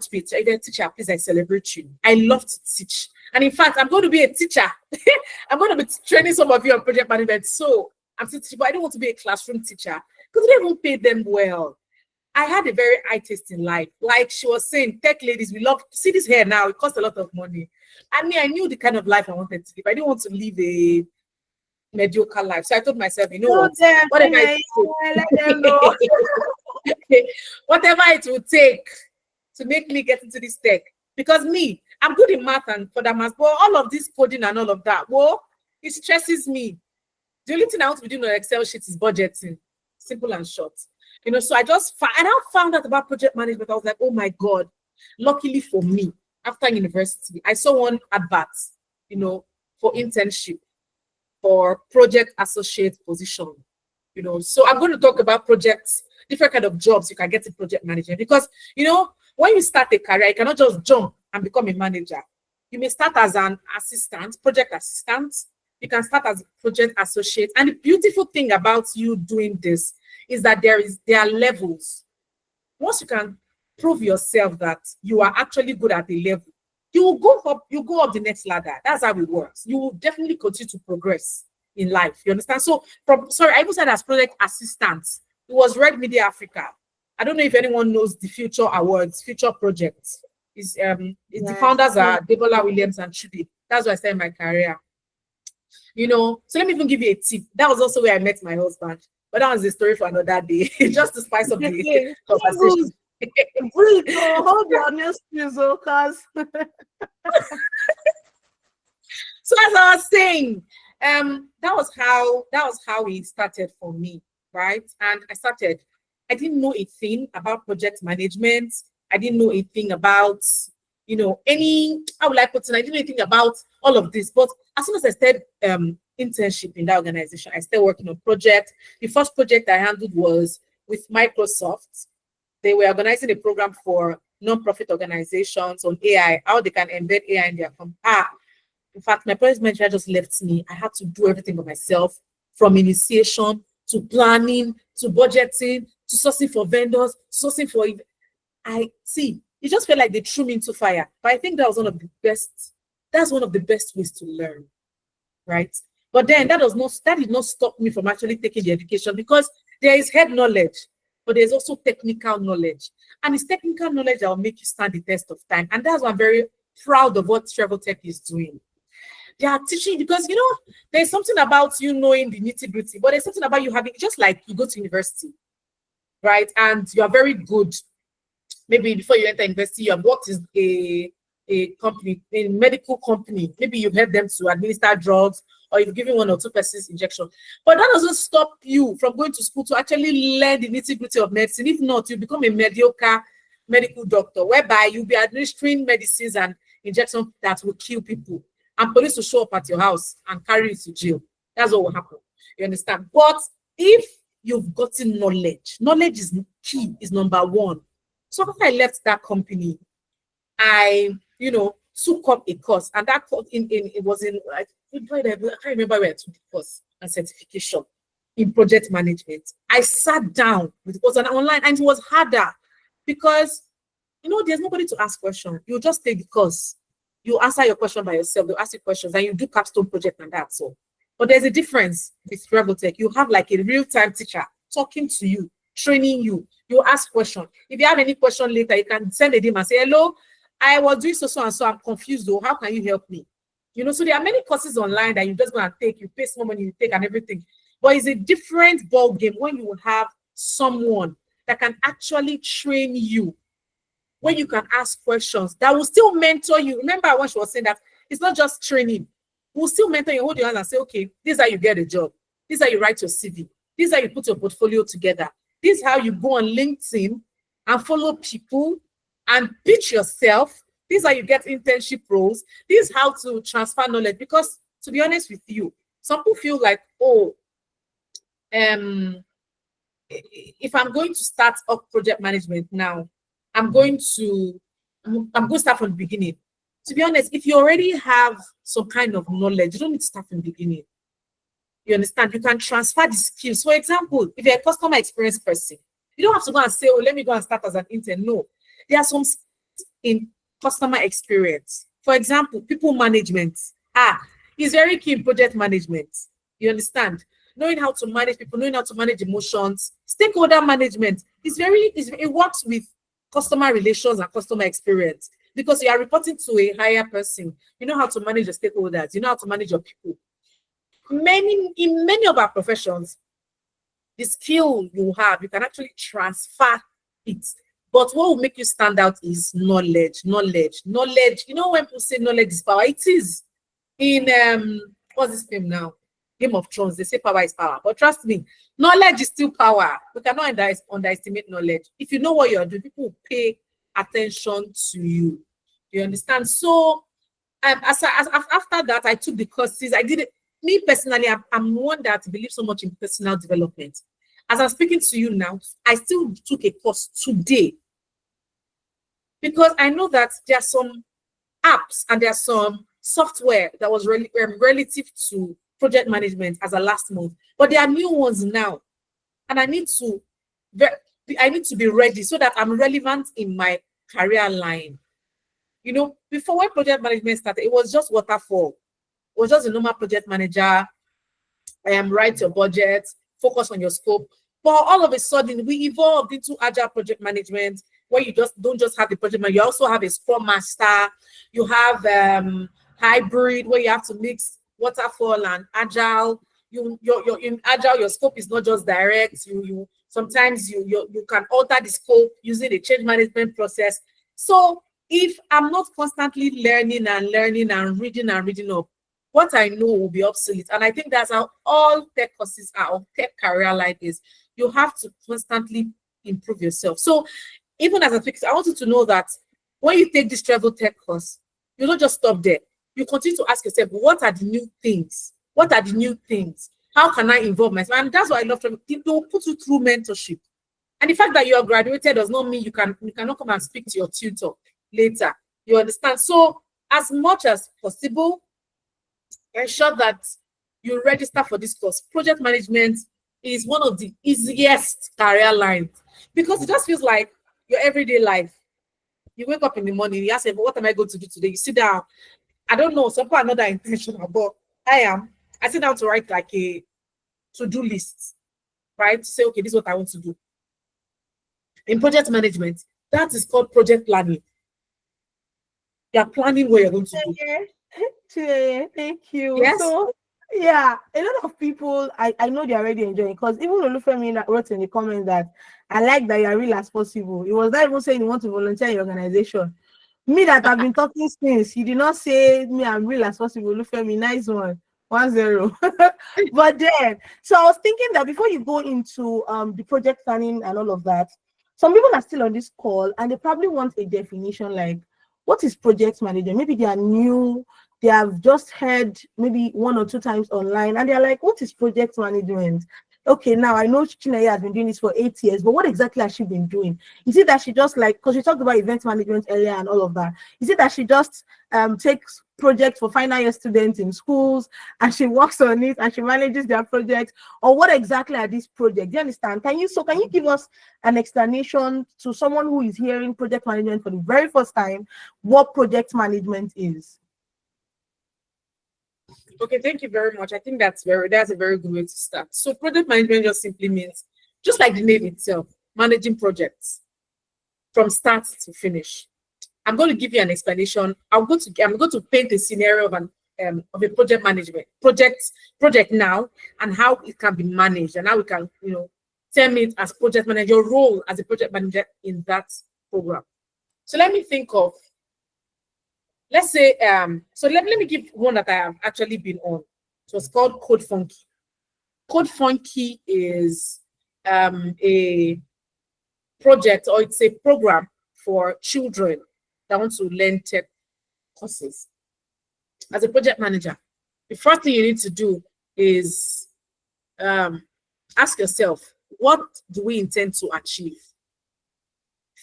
to be a teacher, please, I celebrate you. I love to teach. And in fact, I'm going to be a teacher. I'm going to be training some of you on project management. So I'm still teaching, but I don't want to be a classroom teacher because they don't pay them well. I had a very high taste in life. Like she was saying, tech ladies, we love to see this hair now. It costs a lot of money. And me, I knew the kind of life I wanted to live. I didn't want to live a mediocre life. So I told myself, you know what? Whatever it will take to make me get into this tech. Because me, I'm good in math and for that math, but all of this coding and all of that, well, it stresses me. The only thing I want to be doing on Excel sheet is budgeting. Simple and short. You know, so I found out about project management. I was like, oh my God. Luckily for me, after university, I saw one advert, you know, for internship for project associate position. You know, so I'm going to talk about projects, different kind of jobs you can get in project management. Because, you know, when you start a career, you cannot just jump and become a manager. You may start as an assistant, project assistant. You can start as a project associate. And the beautiful thing about you doing this is that there are levels. Once you can prove yourself that you are actually good at a level, you will go up the next ladder. That's how it works. You will definitely continue to progress in life. You understand? So I even said as project assistant, it was Red Media Africa. I don't know if anyone knows the Future Awards, Future Projects. The founders are Debola Williams and Chudi. That's why I started my career. You know, so let me even give you a tip. That was also where I met my husband. But that was a story for another day. Just to spice up the conversation. Hold on, yes, please, because so as I was saying, that was how it started for me, right? And I didn't know a thing about project management. I didn't know a thing about, you know, I didn't know anything about all of this. But as soon as I started internship in that organization, I started working on projects. The first project I handled was with Microsoft. They were organizing a program for non-profit organizations on AI, how they can embed AI in their company. In fact, my project manager just left me. I had to do everything by myself, from initiation to planning to budgeting to sourcing for vendors, sourcing for. It just felt like they threw me into fire. But I think that was one of the best. That's one of the best ways to learn, right? But then that did not stop me from actually taking the education, because there is head knowledge, but there's also technical knowledge. And it's technical knowledge that will make you stand the test of time. And that's why I'm very proud of what Travel Tech is doing. They are teaching, because, you know, there's something about you knowing the nitty-gritty, but there's something about you having, just like you go to university, right? And you are very good. Maybe before you enter university, you have worked in a company, a medical company. Maybe you've helped them to administer drugs, or you've given 1 or 2 persons injection. But that doesn't stop you from going to school to actually learn the nitty-gritty of medicine. If not, you become a mediocre medical doctor, whereby you'll be administering medicines and injections that will kill people. And police will show up at your house and carry you to jail. That's what will happen. You understand? But if you've gotten knowledge is key, is number one. So after I left that company, I, you know, took up a course, and that course it was in, I can't remember where I took the course and certification in project management. I sat down, it was an online, and it was harder because, you know, there's nobody to ask questions. You just take the course. You answer your question by yourself. They'll ask you questions, and you do capstone project and that's all. But there's a difference with Travel Tech. You have like a real-time teacher talking to you, training you. You ask questions. If you have any question later, you can send a DM and say, hello, I was doing so and so. I'm confused though. How can you help me? You know, so there are many courses online that you just go and take. You pay some money, you take and everything. But it's a different ball game when you have someone that can actually train you, when you can ask questions that will still mentor you. Remember when she was saying that it's not just training. We'll still mentor you, hold your hand and say, okay, this is how you get a job. This is how you write your CV. This is how you put your portfolio together. This is how you go on LinkedIn and follow people and pitch yourself. This is how you get internship roles. This is how to transfer knowledge. Because to be honest with you, some people feel like, if I'm going to start up project management now, I'm going to start from the beginning. To be honest, if you already have some kind of knowledge, you don't need to start from the beginning. You understand? You can transfer the skills. For example, if you're a customer experience person, you don't have to go and say, oh, let me go and start as an intern. No. There are some in customer experience. For example, people management. Is very key in project management. You understand? Knowing how to manage people, knowing how to manage emotions, stakeholder management it works with customer relations and customer experience because you are reporting to a higher person. You know how to manage your stakeholders, you know how to manage your people. In many of our professions, the skill you have, you can actually transfer it. But what will make you stand out is knowledge. You know, when people say knowledge is power, it is. In what's this film now? Game of Thrones, they say power is power. But trust me, knowledge is still power. We cannot underestimate knowledge. If you know what you're doing, people will pay attention to you. You understand? So after that, I took the courses. I did it. Me personally, I'm one that believes so much in personal development. As I'm speaking to you now, I still took a course today because I know that there are some apps and there are some software that was relative to project management as a last month, but there are new ones now, and I need to be ready so that I'm relevant in my career line. You know, before when project management started, it was just waterfall. It was just a normal project manager. Write your budget, focus on your scope. But all of a sudden, we evolved into agile project management, where you don't just have the project manager, you also have a scrum master. You have hybrid, where you have to mix waterfall and agile. You're in agile, your scope is not just direct. You sometimes you can alter the scope using the change management process. So if I'm not constantly learning and reading up, what I know will be obsolete. And I think that's how all tech courses are, or tech career life is. You have to constantly improve yourself. So even as a fixer, I want you to know that when you take this travel tech course, you don't just stop there. You continue to ask yourself, what are the new things? What are the new things? How can I involve myself? And that's why I love travel. They will put you through mentorship. And the fact that you are graduated does not mean you cannot come and speak to your tutor later. You understand? So as much as possible, ensure that you register for this course. Project management is one of the easiest career lines because it just feels like your everyday life. You wake up in the morning, you ask, what am I going to do today? You sit down. I don't know, some people are not that intentional, but I sit down to write like a to-do list, right? To say, okay, this is what I want to do. In project management, that is called project planning. You're planning what you're going to do. Thank you. Yes. So yeah, a lot of people I know they're already enjoying, because even Olufemi wrote in the comments that I like that you're real as possible. He was not even saying you want to volunteer in your organization. Me that I've been talking since, he did not say me I'm real as possible. Olufemi, nice one. 1-0. But then, so I was thinking that before you go into the project planning and all of that, some people are still on this call and they probably want a definition like, what is project management? Maybe they are new, they have just heard maybe 1 or 2 times online, and they're like, what is project management? Okay, now I know Chineye has been doing this for 8 years, but what exactly has she been doing? Is it that she just because she talked about event management earlier and all of that, is it that she just takes projects for final year students in schools and she works on it and she manages their projects? Or what exactly are these projects? Do you understand? Can you give us an explanation to someone who is hearing project management for the very first time, what project management is? Okay, thank you very much. I think that's a very good way to start. So project management just simply means, just like the name itself, managing projects from start to finish. I'm going to give you an explanation. I'm going to paint a scenario of a project management project now, and how it can be managed, and how we can term it as project manager, your role as a project manager in that program. So let me think of, let's say, so let me give one that I have actually been on. So it's called CodeFunky. CodeFunky is a project, or it's a program for children that want to learn tech courses. As a project manager, the first thing you need to do is ask yourself, what do we intend to achieve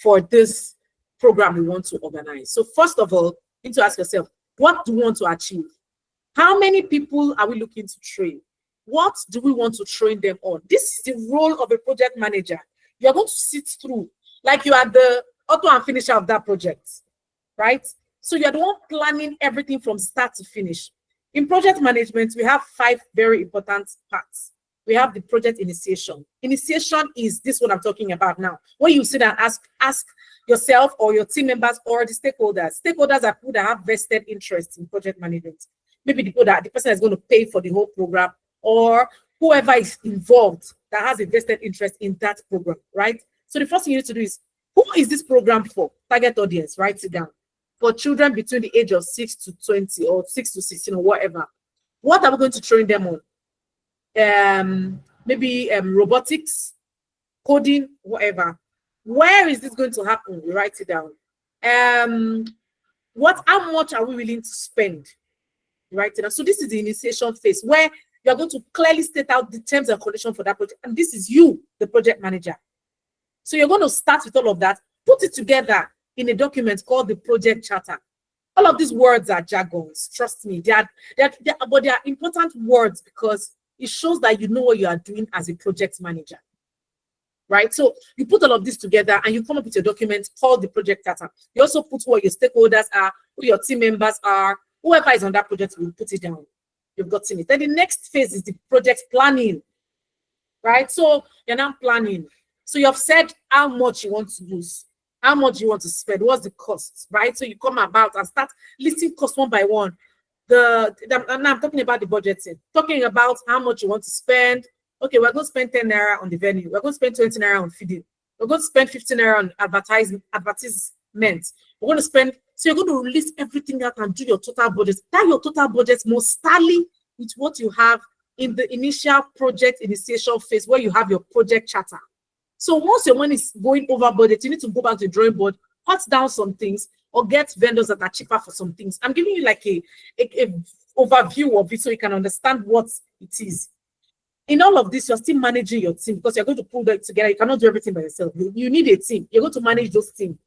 for this program we want to organize? So first of all, you need to ask yourself, what do we want to achieve? How many people are we looking to train? What do we want to train them on? This is the role of a project manager. You are going to sit through, like you are the author and finisher of that project. right? So you're the one planning everything from start to finish. In project management, we have 5 very important parts. We have the project initiation. Initiation is this one I'm talking about now. When you sit and ask yourself or your team members or the stakeholders. Stakeholders are people that have vested interest in project management. Maybe the person that's going to pay for the whole program, or whoever is involved that has a vested interest in that program, right? So the first thing you need to do is, who is this program for? Target audience, write it down. For children between the age of 6 to 20 or 6 to 16 or whatever. What are we going to train them on? Maybe robotics, coding, whatever. Where is this going to happen? We write it down. How much are we willing to spend? Write it down. So this is the initiation phase where you are going to clearly state out the terms and conditions for that project. And this is you, the project manager. So you're going to start with all of that, put it together in a document called the project charter. All of these words are jargons. Trust me, but they are important words because it shows that you know what you are doing as a project manager. Right? So you put all of this together and you come up with a document called the project charter. You also put what your stakeholders are, who your team members are, whoever is on that project will put it down. You've gotten it. Then the next phase is the project planning. Right? So you're now planning. So you have said how much you want to use, how much you want to spend, what's the cost, right? So you come about and start listing costs one by one. Now I'm talking about the budgeting, talking about how much you want to spend. Okay, we're going to spend 10 naira on the venue. We're going to spend 20 naira on feeding. We're going to spend 15 naira on advertisement. We're going to spend, so you're going to list everything out and do your total budget. That your total budget must tally with what you have in the initial project initiation phase where you have your project charter. So once your money is going over budget, you need to go back to the drawing board, cut down some things, or get vendors that are cheaper for some things. I'm giving you like a overview of it so you can understand what it is. In all of this, you're still managing your team because you're going to pull that together. You cannot do everything by yourself. You need a team. You're going to manage those team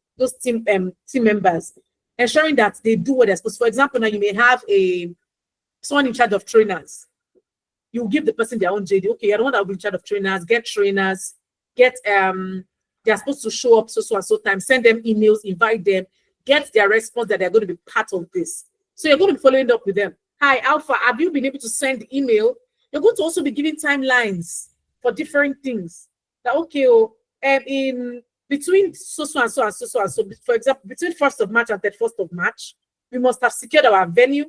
members, ensuring that they do what they're supposed to. For example, now you may have someone in charge of trainers. You give the person their own JD. Okay, you're the one that will be in charge of trainers. Get trainers. They're supposed to show up so and so time, send them emails, invite them, get their response that they're going to be part of this. So you're going to be following up with them. Hi, Alpha, have you been able to send email? You're going to also be giving timelines for different things. That okay, in between so and so. For example, between 1st of March and 31st of March, we must have secured our venue,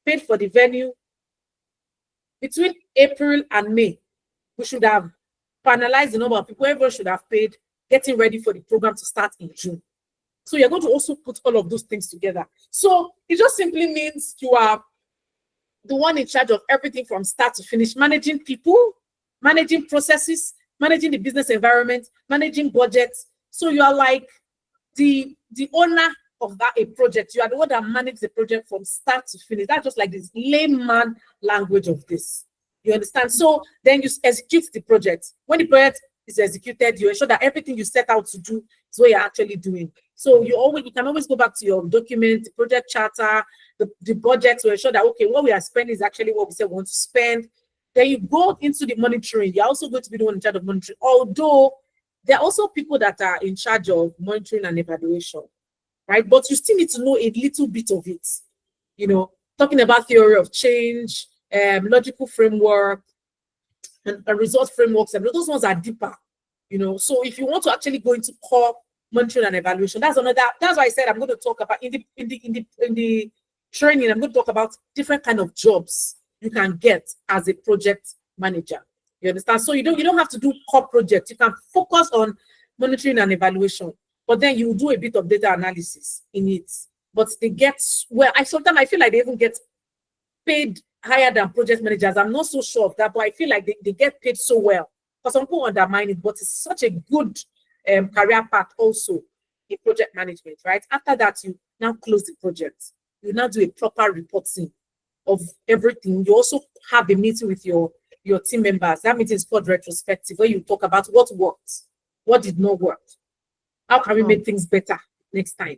paid for the venue. Between April and May, we should have finalize the number of people everyone should have paid, getting ready for the program to start in June. So you're going to also put all of those things together. So it just simply means you are the one in charge of everything from start to finish, managing people, managing processes, managing the business environment, managing budgets. So you are like the owner of a project. You are the one that manages the project from start to finish. That's just like this layman language of this. You understand? So then you execute the project. When the project is executed, you ensure that everything you set out to do is what you're actually doing. So you can always go back to your document, the project charter, the budget to ensure that, okay, what we are spending is actually what we said we want to spend. Then you go into the monitoring. You're also going to be the one in charge of monitoring. Although there are also people that are in charge of monitoring and evaluation, right? But you still need to know a little bit of it. Talking about theory of change, logical framework, and result frameworks, and those ones are deeper, So if you want to actually go into core monitoring and evaluation, that's why I said I'm going to talk about in the training. I'm going to talk about different kind of jobs you can get as a project manager. You understand? So you don't have to do core projects. You can focus on monitoring and evaluation, but then you do a bit of data analysis in it. But they get sometimes I feel like they even get paid higher than project managers. I'm not so sure of that, but I feel like they get paid so well. For some people undermine it, but it's such a good career path also in project management, right? After that, you now close the project. You now do a proper reporting of everything. You also have a meeting with your team members. That meeting is called retrospective, where you talk about what worked, what did not work, how can we make things better next time.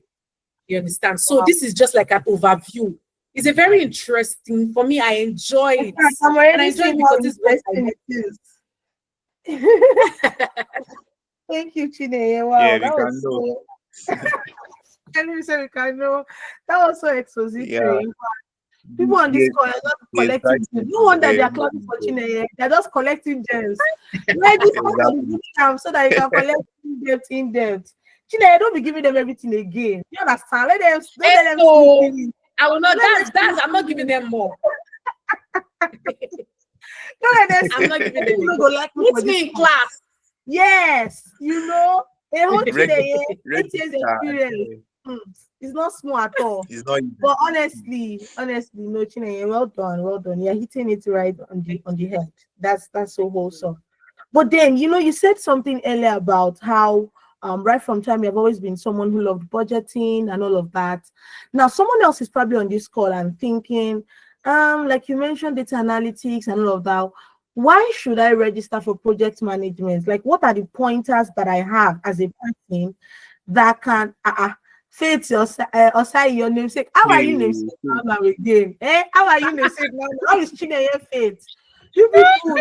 You understand? So this is just like an overview. It's a very interesting, for me, I enjoy it. And I enjoy it because it's Thank you, Chineye. Wow, Yeah, that was so... Can you say we can know? That was so expository. Yeah. People on this Yes, call are just yes, collecting that's gems. No wonder they are very clapping for good. Chineye. They're just collecting gems. Register for the Exactly. boot camp so that you can collect in depth. Chineye, don't be giving them everything again. You understand? Let them don't let them So sleep in it. I will not. Let That's. I'm not giving them more. Don't let them I'm sleep. not giving them. People don't go like me for Meet me this in call. class. Yes, you know, a whole Register, Chineye, 8 years register. experience. It's not small at all. It's not easy. But honestly, no, Chineye, well done. You're hitting it right on the head. That's so wholesome. But then, you know, you said something earlier about how right from time you've always been someone who loved budgeting and all of that. Now, someone else is probably on this call and thinking, like you mentioned, data analytics and all of that. Why should I register for project management? Like, what are the pointers that I have as a person that can Faith Osai your namesake? How are you namesake now again? How are you namesake now? How is Chineye Faith? You people,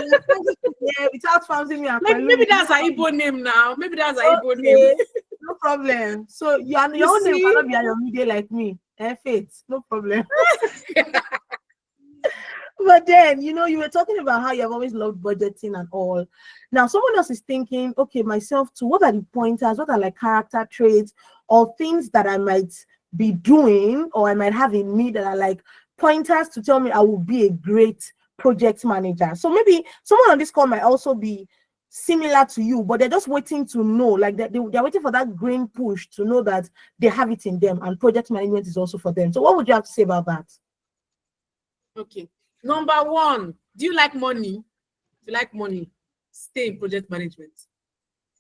yeah, without founcing me. Maybe that's an Igbo name now. Maybe that's an Igbo name. No problem. So your own name cannot be your media like me. Faith, no problem. But then, you know, you were talking about how you have always loved budgeting and all. Now, someone else is thinking, okay, myself too, what are the pointers? What are like character traits or things that I might be doing or I might have in me that are like pointers to tell me I will be a great project manager? So maybe someone on this call might also be similar to you, but they're just waiting to know, like they're waiting for that green push to know that they have it in them and project management is also for them. So what would you have to say about that? Okay. Number one, do you like money? If you like money, stay in project management.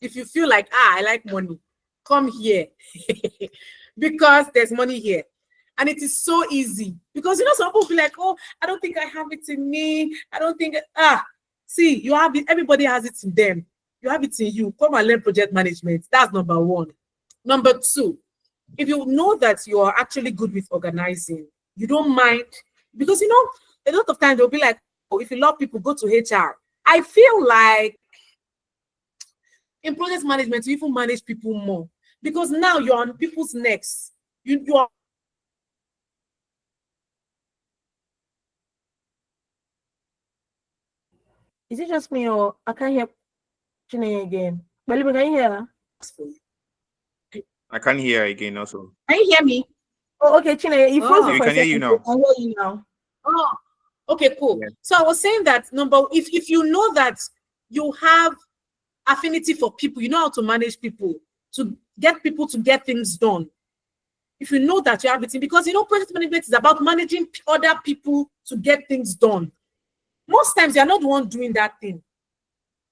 If you feel like, I like money, come here because there's money here. And it is so easy because, you know, some people will be like, oh, I don't think I have it in me. I don't think, see, you have it. Everybody has it in them. You have it in you. Come and learn project management. That's number one. Number two, if you know that you are actually good with organizing, you don't mind, because, you know, a lot of times they'll be like, oh, if you love people, go to HR. I feel like in project management, you even manage people more because now you're on people's necks. You are. Is it just me or I can't hear Chineye again? Believe can you hear her? I can't hear again also. Can you hear me? Oh, okay, Chineye, you froze. We can hear you now. I hear you now. Oh, okay, cool. Yeah. So I was saying that if you know that you have affinity for people, you know how to manage people, to get people to get things done. If you know that you have it, because, you know, project management is about managing other people to get things done. Most times you're not the one doing that thing,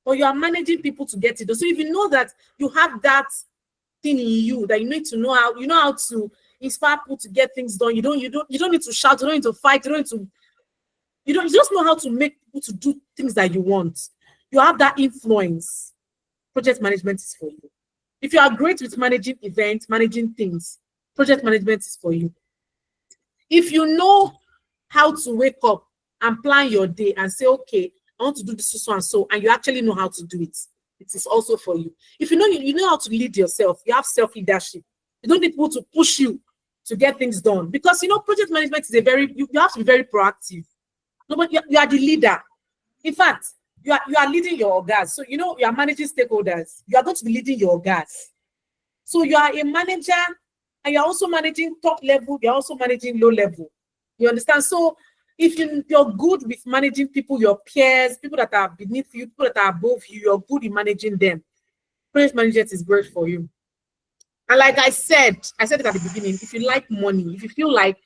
but you are managing people to get it done. So if you know that you have that thing in you, that you need to know how to inspire people to get things done. You don't need to shout, you don't need to fight, you just know how to make people to do things that you want. You have that influence. Project management is for you. If you are great with managing events, managing things, project management is for you. If you know how to wake up and plan your day and say, okay, I want to do this so and so, and you actually know how to do it, it is also for you. If you know how to lead yourself, you have self-leadership. You don't need people to push you to get things done, because, you know, project management is you have to be very proactive. No, but you are the leader. In fact, you are leading your organs. So, you know, you are managing stakeholders. You are going to be leading your organs. So you are a manager, and you're also managing top level. You're also managing low level. You understand? So if you're good with managing people, your peers, people that are beneath you, people that are above you, you're good in managing them. Project management is great for you. And like I said it at the beginning, if you like money, if you feel like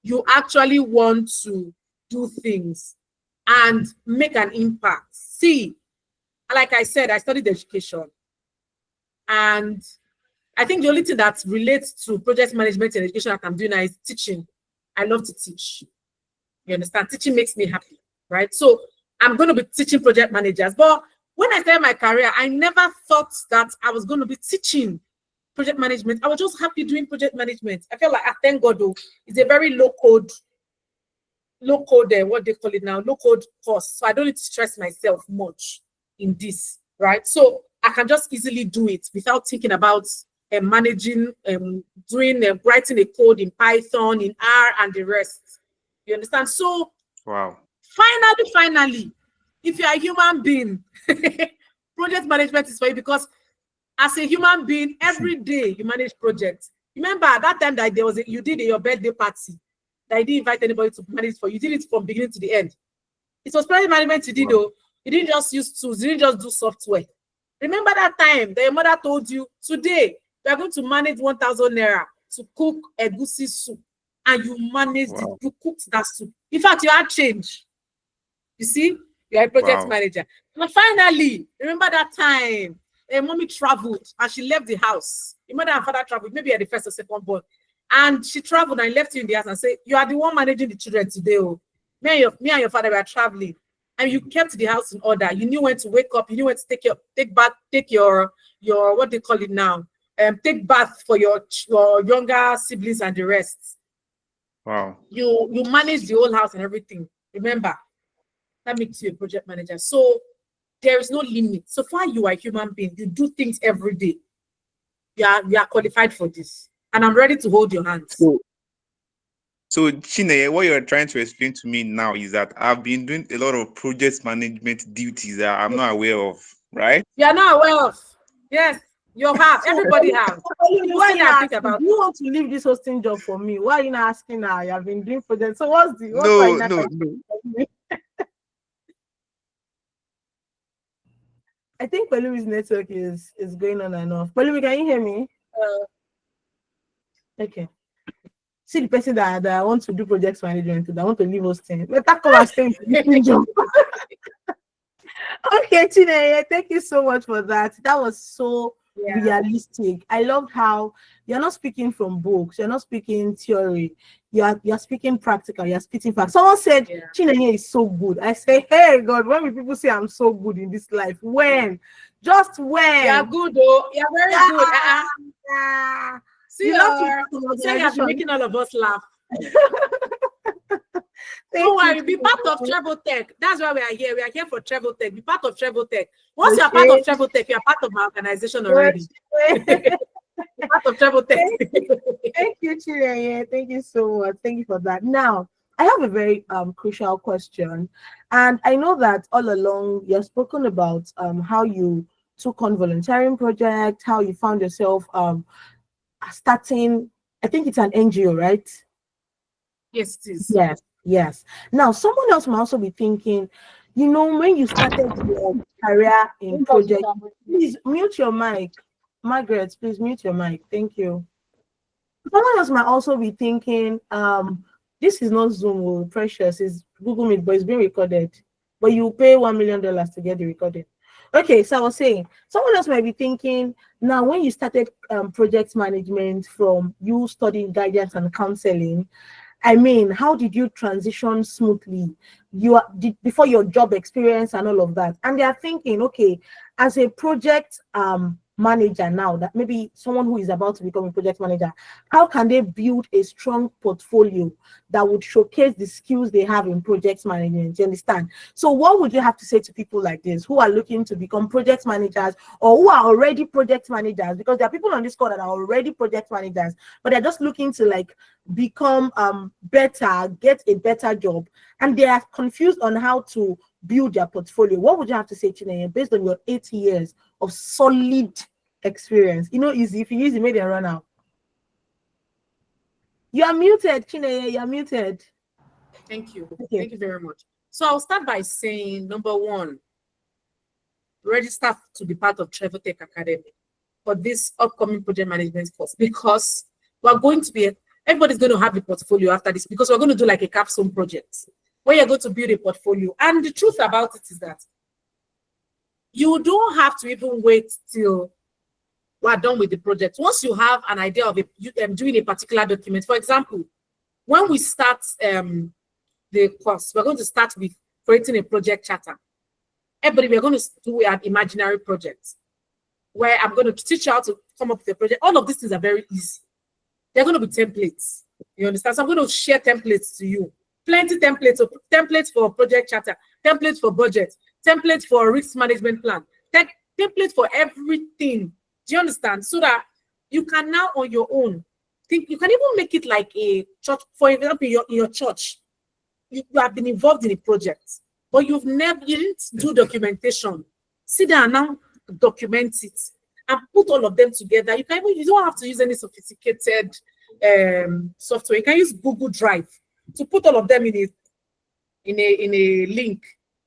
you actually want to do things and make an impact. See, like I said, I studied education. And I think the only thing that relates to project management and education that I'm doing now is teaching. I love to teach. You understand? Teaching makes me happy, right? So I'm going to be teaching project managers. But when I started my career, I never thought that I was going to be teaching project management. I was just happy doing project management. I felt like, thank God, though, it's a very low code, what they call it now, low code course. So I don't need to stress myself much in this, right? So I can just easily do it without thinking about managing, doing, writing a code in Python, in R, and the rest. You understand? So, Wow. finally, if you are a human being, project management is for you, because as a human being, every day you manage projects. Remember that time that you did your birthday party, that you didn't invite anybody to manage for you. You did it from beginning to the end. It was project management you did, though. You didn't just use tools, you didn't just do software. Remember that time that your mother told you, today we are going to manage 1,000 naira to cook egusi soup, and you managed it, you cooked that soup. In fact, you had change. You see, you are a project manager. And finally, remember that time mommy traveled and she left the house. Your mother and father traveled, maybe at the first or second born, and she traveled and left you in the house and said, you are the one managing the children today. Oh, me and your father were traveling, and you kept the house in order. You knew when to wake up, you knew when to take your what they call it now, take bath for your younger siblings and the rest. Wow. You manage the whole house and everything. Remember, that makes you a project manager. So there is no limit. So far you are a human being, you do things every day. You are qualified for this. And I'm ready to hold your hands. So Chinenye, what you're trying to explain to me now is that I've been doing a lot of project management duties that I'm not aware of, right? You are not aware of. Yes, you have. Everybody has. Why you want to leave this hosting job for me? Why are you not asking now? You have been doing projects. So what's the No. I think Pelumi's network is going on and off. Pelumi, can you hear me? Okay. See the person that I want to do project management with, I want to leave hosting. Let that come and stay in the job. Okay, Chinenye, thank you so much for that. That was so realistic. I loved how you're not speaking from books, you're not speaking theory, you're speaking practical, you're speaking facts. Someone said Chinenye is so good. I say, hey God, when will people say I'm so good in this life? When? Just when? You're good, though. You're very good. See, you're making all of us laugh. Don't worry, be part of Travel Tech. That's why we are here. We are here for Travel Tech. Be part of Travel Tech. Once you are part of Travel Tech, you are part of my organization already. Part of Travel Tech. Thank you, Chinenye. Thank you so much. Thank you for that. Now, I have a very crucial question, and I know that all along you have spoken about how you took on volunteering project, how you found yourself starting. I think it's an NGO, right? Yes, it is. Yes. Now, someone else might also be thinking, when you started your career in project, please mute your mic. Margaret, please mute your mic. Thank you. Someone else might also be thinking, this is not Zoom, Precious, it's Google Meet, but it's being recorded. But you pay $1 million to get the recording. Okay, so I was saying, someone else might be thinking, now when you started project management from you studying guidance and counseling, I mean, how did you transition smoothly? Before your job experience and all of that, and they are thinking, okay, as a project manager now, that maybe someone who is about to become a project manager, how can they build a strong portfolio that would showcase the skills they have in project management? You understand? So what would you have to say to people like this who are looking to become project managers or who are already project managers? Because there are people on this call that are already project managers, but they're just looking to become better, get a better job, and they are confused on how to build their portfolio. What would you have to say, Chinenye, based on your 8 years of solid experience? Easy. If you use it, maybe run out. You are muted, Chinenye. You are muted. Thank you. Okay. Thank you very much. So I'll start by saying, number one, register to be part of Travel Tech Academy for this upcoming project management course, because everybody's going to have a portfolio after this, because we're going to do like a capstone project where you're going to build a portfolio. And the truth about it is that you don't have to even wait till we're done with the project. Once you have an idea of doing a particular document, for example, when we start the course, we're going to start with creating a project charter. Everybody, we're going to do an imaginary project where I'm going to teach you how to come up with a project. All of these things are very easy. They're going to be templates. You understand? So I'm going to share templates to you. Plenty templates. Templates for project charter, templates for budget, templates for risk management plan, templates for everything. Do you understand? So that You can now on your own think. You can even make it like a church. For example, in your church, you have been involved in a project, but you didn't do documentation. Sit down now, document it, and put all of them together. You don't have to use any sophisticated software. You can use Google Drive to put all of them in a link.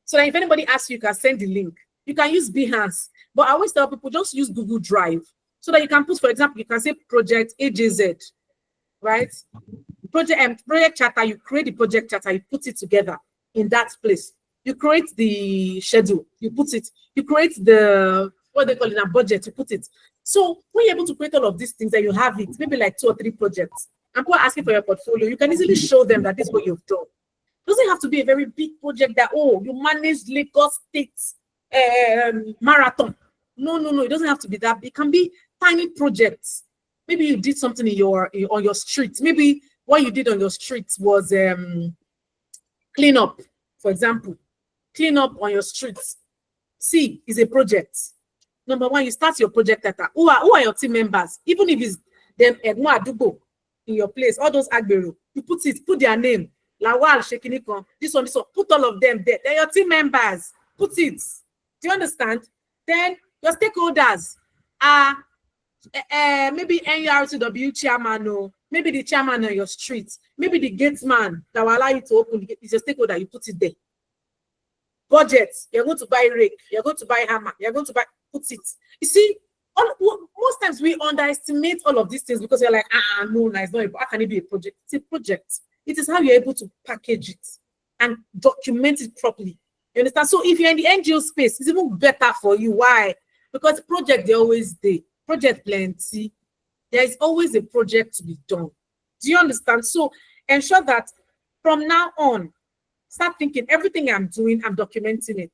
So that if anybody asks you, you can send the link. You can use Behance, but I always tell people just use Google Drive so that you can put, for example, you can say project AJZ, right? Project charter, you create the project charter, you put it together in that place. You create the schedule, you put it, you create the, what they call it, a budget, you put it. So when you're able to create all of these things and you have it, maybe like 2 or 3 projects, and people are asking for your portfolio, you can easily show them that this is what you've done. It doesn't have to be a very big project that, oh, you managed Lagos State marathon. No, it doesn't have to be that big. It can be tiny projects. Maybe you did something on your street. Maybe what you did on your street was clean up, for example. Clean up on your streets. See, is a project. Number 1, you start your project data. Who are your team members? Even if it's them Edmo Adubo in your place, all those Agbero, you put their name. Lawal Shekinikon, this one, put all of them there. They're your team members. Put it. Do you understand? Then your stakeholders are maybe NURTW chairman, or maybe the chairman on your street, maybe the gatesman that will allow you to open the gate is your stakeholder. You put it there. Budget, you're going to buy rake, you're going to buy hammer, you're going to buy, put it. You see, most times we underestimate all of these things because you're like, no, it's not. How can it be a project? It's a project. It is how you're able to package it and document it properly. You understand? So if you're in the NGO space, it's even better for you. Why? Because project, they're always there. Project plenty. There is always a project to be done. Do you understand? So ensure that from now on, start thinking everything I'm doing, I'm documenting it.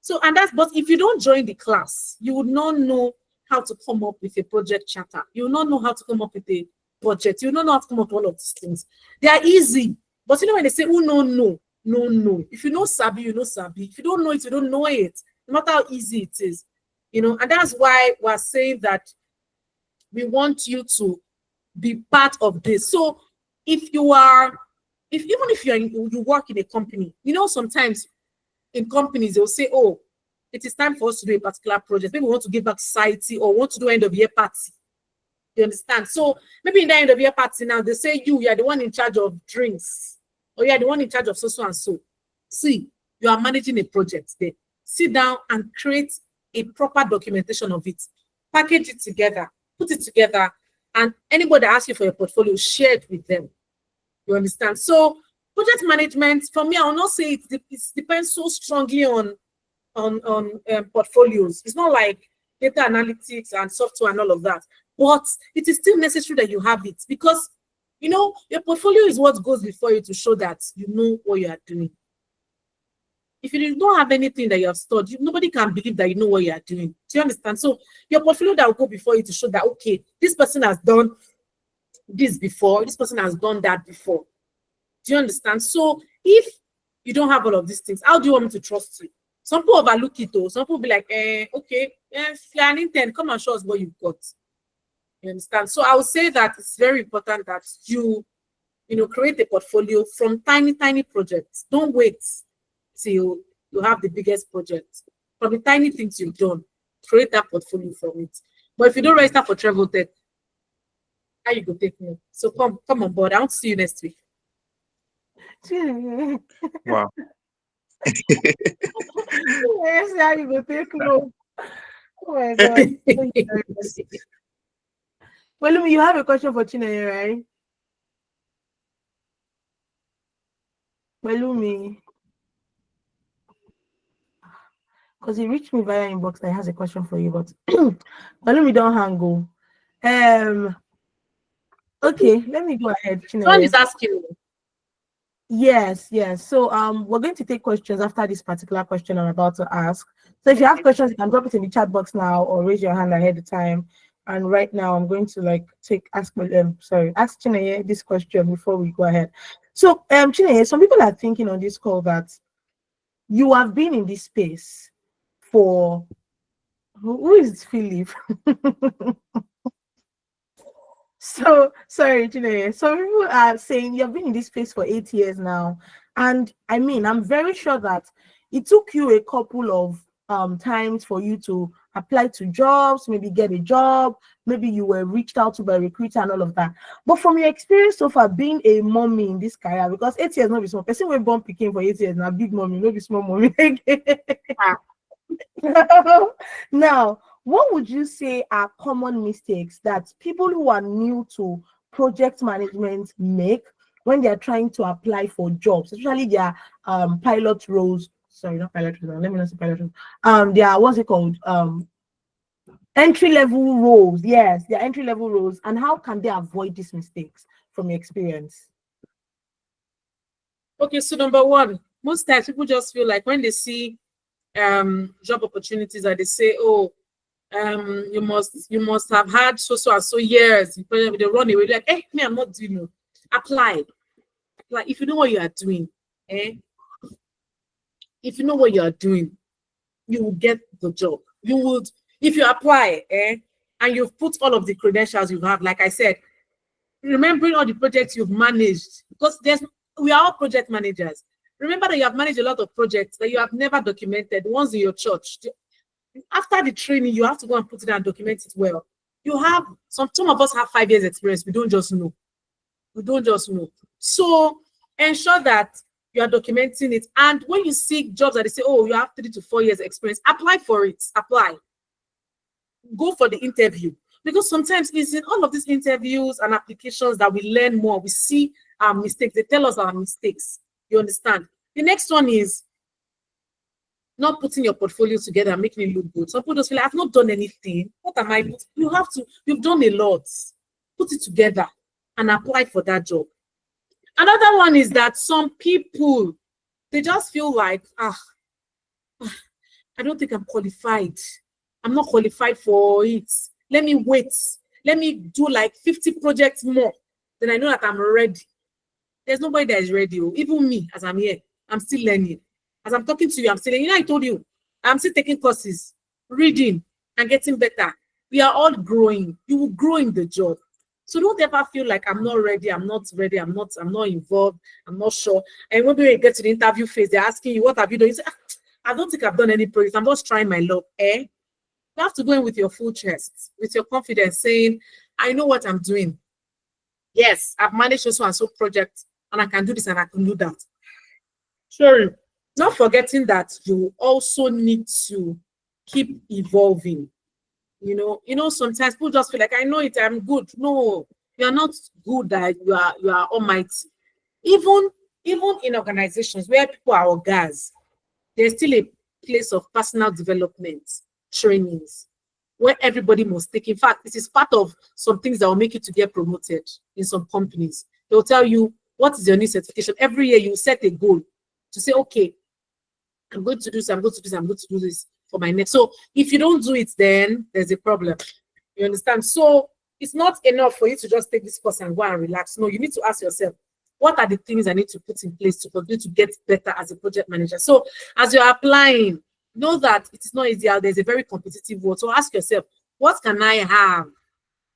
So, but if you don't join the class, you would not know how to come up with a project charter. You will not know how to come up with a budget. You will not know how to come up with all of these things. They are easy. But you know, when they say, oh, no. If you know Sabi, you know Sabi. If you don't know it, you don't know it. No matter how easy it is. You know, and that's why we're saying that we want you to be part of this. So if you work in a company, you know, sometimes in companies, they'll say, oh, it is time for us to do a particular project. Maybe we want to give back society or want to do end of year party. You understand? So maybe in the end of year party now, they say you are the one in charge of drinks, or you are the one in charge of so and so. See, you are managing a project there. Sit down and create a proper documentation of it. Package it together, put it together, and anybody that asks you for your portfolio, share it with them. You understand? So project management, for me, I will not say it depends so strongly on portfolios. It's not like data analytics and software and all of that, but it is still necessary that you have it because, you know, your portfolio is what goes before you to show that you know what you are doing. If you don't have anything that you have stored, nobody can believe that you know what you are doing. Do you understand? So your portfolio that will go before you to show that, okay, this person has done this before, this person has done that before. Do you understand? So if you don't have all of these things, how do you want me to trust you? Some people overlook it though. Some people be like, okay, yes, you're an intern, come and show us what you've got. You understand? So I would say that it's very important that you create a portfolio from tiny projects. Don't wait till you have the biggest project. From the tiny things you've done, create that portfolio from it. But if you don't register for Travel Tech, how you go take me? So come on board. I want to see you next week. Wow. Yes, how you go take note. Oh my God. Well, Lumi, you have a question for Chinenye, right? Well, Lumi. Because he reached me via inbox and he has a question for you, but Lumi, don't hang go. Okay, let me go ahead. Someone is asking me. Yes. So we're going to take questions after this particular question I'm about to ask. So if you have questions, you can drop it in the chat box now or raise your hand ahead of time. And right now I'm going to ask Chinenye this question before we go ahead. So Chinenye, some people are thinking on this call that you have been in this space for who is Philip? So sorry, Chineye. Some people are saying you've been in this space for 8 years now, and I mean, I'm very sure that it took you a couple of times for you to apply to jobs, maybe get a job, maybe you were reached out to by a recruiter and all of that. But from your experience so far, being a mommy in this career, because 8 years not be small. Person will born picking for 8 years now, big mommy, no be small mommy. Now, what would you say are common mistakes that people who are new to project management make when they are trying to apply for jobs, especially their pilot roles? Sorry, not pilot roles. Let me not say pilot roles. Their what's it called? Entry level roles. Yes, their entry level roles. And how can they avoid these mistakes from your experience? Okay, so number one, most times people just feel like when they see job opportunities that they say, oh, you must have had so and so years. They run away like, hey, me, I'm not doing it. Apply. Like if you know what you are doing, if you know what you are doing, you will get the job. You would, if you apply, and you've put all of the credentials you have, like I said, remembering all the projects you've managed, because we are all project managers. Remember that you have managed a lot of projects that you have never documented, ones in your church. After the training, you have to go and put it and document it well. You have some of us have 5 years experience. We don't just know. We don't just know. So ensure that you are documenting it. And when you seek jobs that they say, oh, you have 3 to 4 years experience, apply for it. Apply. Go for the interview. Because sometimes it's in all of these interviews and applications that we learn more. We see our mistakes. They tell us our mistakes. You understand? The next one is not putting your portfolio together and making it look good. Some people just feel like, I've not done anything. What am I? You have to, you've done a lot. Put it together and apply for that job. Another one is that some people, they just feel like, I don't think I'm qualified. I'm not qualified for it. Let me wait. Let me do like 50 projects more. Then I know that I'm ready. There's nobody that is ready. Even me, as I'm here, I'm still learning. As I'm talking to you, I'm still learning. I told you, I'm still taking courses, reading, and getting better. We are all growing. You will grow in the job. So don't ever feel like I'm not ready, I'm not ready, I'm not involved, I'm not sure. And when you get to the interview phase, they're asking you, what have you done? You say, I don't think I've done any project. I'm just trying my luck. You have to go in with your full chest, with your confidence, saying, I know what I'm doing. Yes, I've managed so and so project, and I can do this and I can do that. Sorry. Not forgetting that you also need to keep evolving. You know, sometimes people just feel like, I know it, I'm good. No, you're not good, that you are almighty. Even in organizations where people are orgas, there's still a place of personal development trainings where everybody must take. In fact, this is part of some things that will make you to get promoted in some companies. They'll tell you, what is your new certification? Every year you set a goal to say, okay, I'm going to do this, I'm going to do this, I'm going to do this for my next. So if you don't do it, then there's a problem. You understand? So it's not enough for you to just take this course and go and relax. No, you need to ask yourself, what are the things I need to put in place to continue to get better as a project manager? So as you're applying, know that it is not easy out there. There's a very competitive world. So ask yourself, what can I have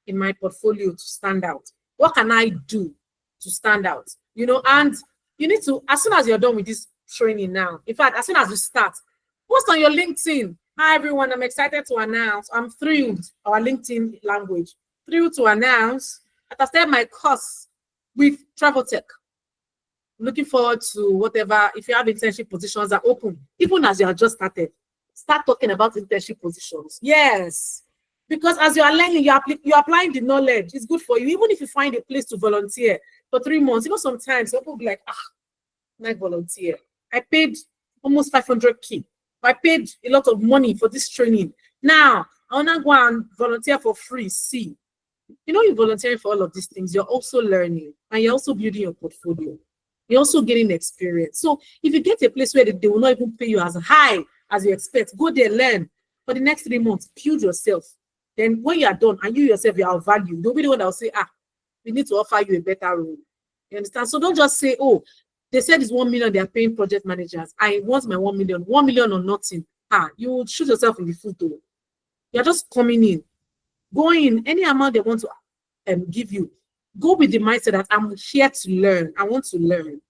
in my portfolio to stand out? What can I do to stand out? You know, and you need to, as soon as you're done with this training now, in fact, as soon as you start, post on your LinkedIn. Hi, everyone. I'm excited to announce. I'm thrilled, our LinkedIn language, thrilled to announce that I started my course with Travel Tech. Looking forward to whatever, if you have internship positions that open, even as you are just started, start talking about internship positions. Yes. Because as you are learning, you're applying the knowledge. It's good for you. Even if you find a place to volunteer for 3 months, you know, sometimes people will be like, I volunteer. I paid almost 500K. I paid a lot of money for this training. Now, I want to go and volunteer for free. See, you know, you're volunteering for all of these things. You're also learning and you're also building your portfolio. You're also getting experience. So if you get a place where they will not even pay you as high as you expect, go there, learn. For the next 3 months, build yourself. Then when you are done and you yourself, you are valued, they'll be the one that will say, we need to offer you a better role. You understand? So don't just say, oh, they said it's 1 million, they are paying project managers. I want my 1 million. 1 million or nothing. You will shoot yourself in the foot though. You're just coming in. Go in any amount they want to give you. Go with the mindset that I'm here to learn. I want to learn.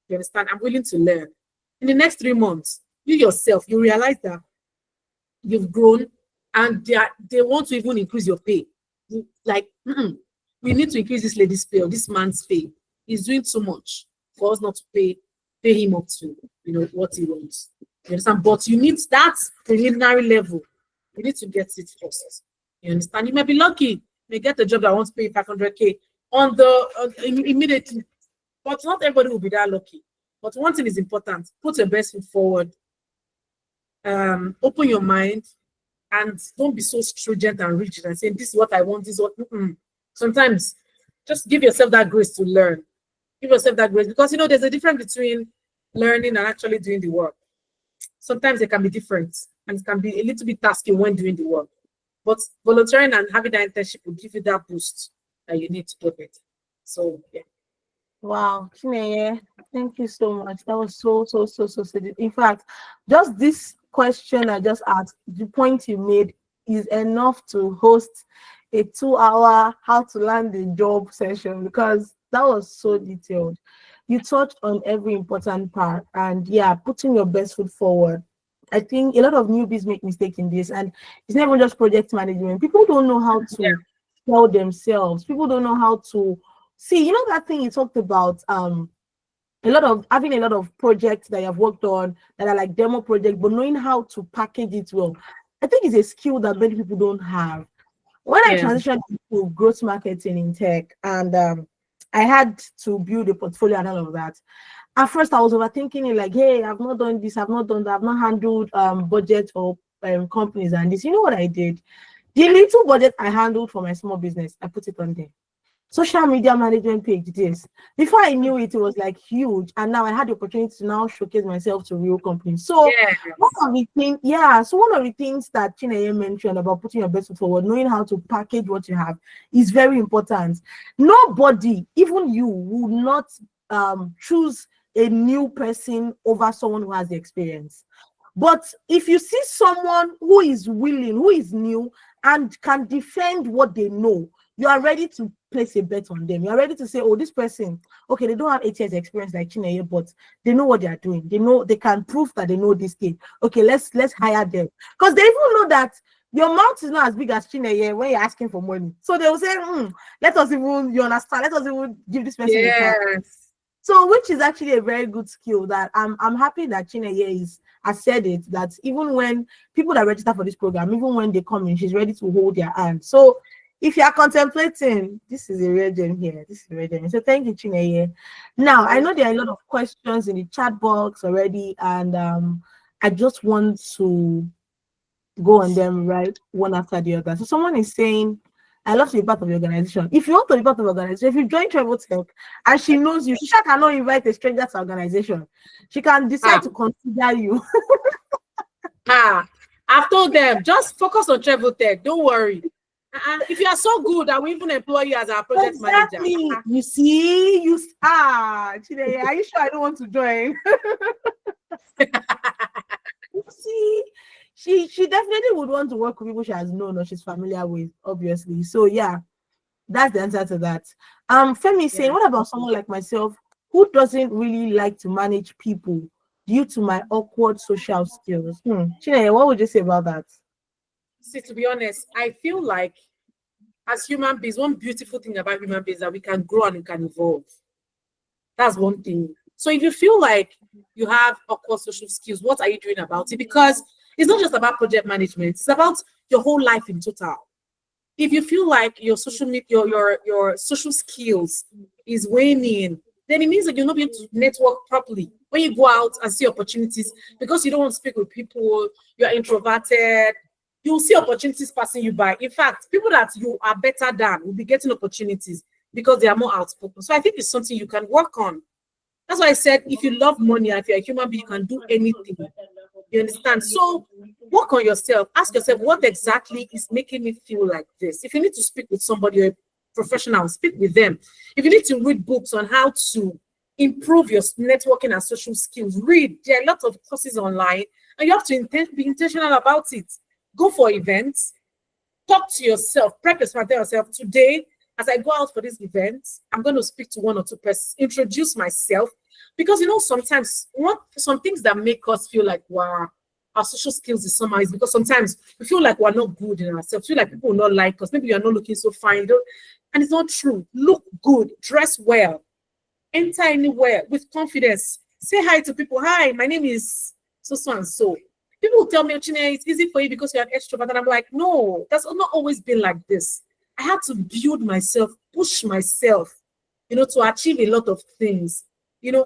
You understand? I'm willing to learn. In the next 3 months, you yourself, you realize that you've grown and they want to even increase your pay. Like, we need to increase this lady's pay or this man's pay. He's doing too much for us not to pay him up to, what he wants. You understand? But you need that preliminary level. You need to get it first. You understand? You may be lucky. You may get a job that wants to pay 500K immediately. But not everybody will be that lucky. But one thing is important. Put your best foot forward. Open your mind. And don't be so stringent and rigid and saying, this is what I want, this is what... Sometimes, just give yourself that grace to learn. Give yourself that grace. Because, there's a difference between learning and actually doing the work. Sometimes it can be different. And it can be a little bit tasky when doing the work. But volunteering and having that internship will give you that boost that you need to do it. So, yeah. Wow, Chineye, thank you so much. That was so. In fact, just this question I just asked, the point you made is enough to host a 2-hour how to land a job session, because that was so detailed. You touched on every important part, and yeah, putting your best foot forward. I think a lot of newbies make mistakes in this, and it's not even just project management. People don't know how to sell themselves. People don't know how to see, that thing you talked about, having a lot of projects that you have worked on that are like demo projects, but knowing how to package it well. I think it's a skill that many people don't have. When I transitioned to growth marketing in tech, and I had to build a portfolio and all of that. At first, I was overthinking it, like, hey, I've not done this, I've not done that, I've not handled budget for companies and this. You know what I did? The little budget I handled for my small business, I put it on there. Social media management page, this. Before I knew it, it was like huge. And now I had the opportunity to now showcase myself to real companies. So one of the things that Chineye mentioned about putting your best foot forward, knowing how to package what you have, is very important. Nobody, even you, would not choose a new person over someone who has the experience. But if you see someone who is willing, who is new, and can defend what they know, you are ready to place a bet on them. You are ready to say, oh, this person, okay, they don't have 8 years experience like Chineye, but they know what they are doing. They know, they can prove that they know this thing. Okay, let's hire them. Because they even know that your mouth is not as big as Chineye when you're asking for money. So they will say, let us even give this person a chance. So, which is actually a very good skill that I'm happy that Chineye has said it, that even when people that register for this program, even when they come in, she's ready to hold their hand. So if you are contemplating, this is a real gem here. This is a real gem. So thank you, Chineye. Now, I know there are a lot of questions in the chat box already, and I just want to go on them right one after the other. So someone is saying, I love to be part of the organization. If you want to be part of the organization, if you join Travel Tech and she knows you, she cannot invite a stranger to the organization. She can decide to consider you. I've told them, just focus on Travel Tech. Don't worry. If you are so good, I will even employ you as our project manager. You see, Chineye, are you sure I don't want to join? You see, she definitely would want to work with people she has known or she's familiar with, obviously. So yeah, that's the answer to that. Femi is saying, what about someone like myself who doesn't really like to manage people due to my awkward social skills? Chineye, what would you say about that? See, to be honest, I feel like as human beings, one beautiful thing about human beings is that we can grow and we can evolve. That's one thing. So if you feel like you have awkward social skills, what are you doing about it? Because it's not just about project management, it's about your whole life in total. If you feel like your social media, your social skills is waning, then it means that you're not able to network properly. When you go out and see opportunities, because you don't want to speak with people, you're introverted, you'll see opportunities passing you by. In fact, people that you are better than will be getting opportunities because they are more outspoken. So I think it's something you can work on. That's why I said, if you love money, if you're a human being, you can do anything. You understand? So work on yourself. Ask yourself, what exactly is making me feel like this? If you need to speak with somebody, a professional, speak with them. If you need to read books on how to improve your networking and social skills, read. There are lots of courses online, and you have to be intentional about it. Go for events. Talk to yourself. Prep yourself. Tell yourself, today, as I go out for this event, I'm going to speak to one or two persons, introduce myself, because sometimes some things that make us feel like, wow, our social skills is somehow is because sometimes we feel like we're not good in ourselves, feel like people will not like us, maybe you're not looking so fine, and it's not true. Look good, dress well, enter anywhere with confidence, say hi to people. Hi, my name is so and so. People will tell me, Chineye, it's easy for you because you're an extrovert. And I'm like, no, that's not always been like this. I had to build myself, push myself, to achieve a lot of things.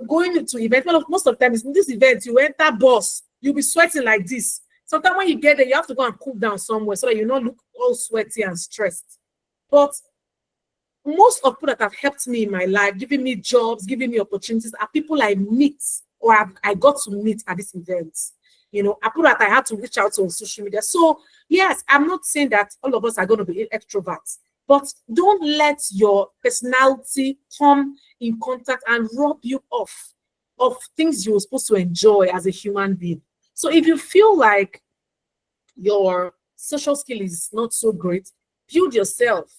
Going into events, most of the time, in this event, you enter bus, you'll be sweating like this. Sometimes when you get there, you have to go and cool down somewhere so that you don't look all sweaty and stressed. But most of people that have helped me in my life, giving me jobs, giving me opportunities, are people I meet or I got to meet at this event. Are people that I had to reach out to on social media. So yes, I'm not saying that all of us are going to be extroverts, but don't let your personality come in contact and rob you off of things you're supposed to enjoy as a human being. So if you feel like your social skill is not so great, build yourself.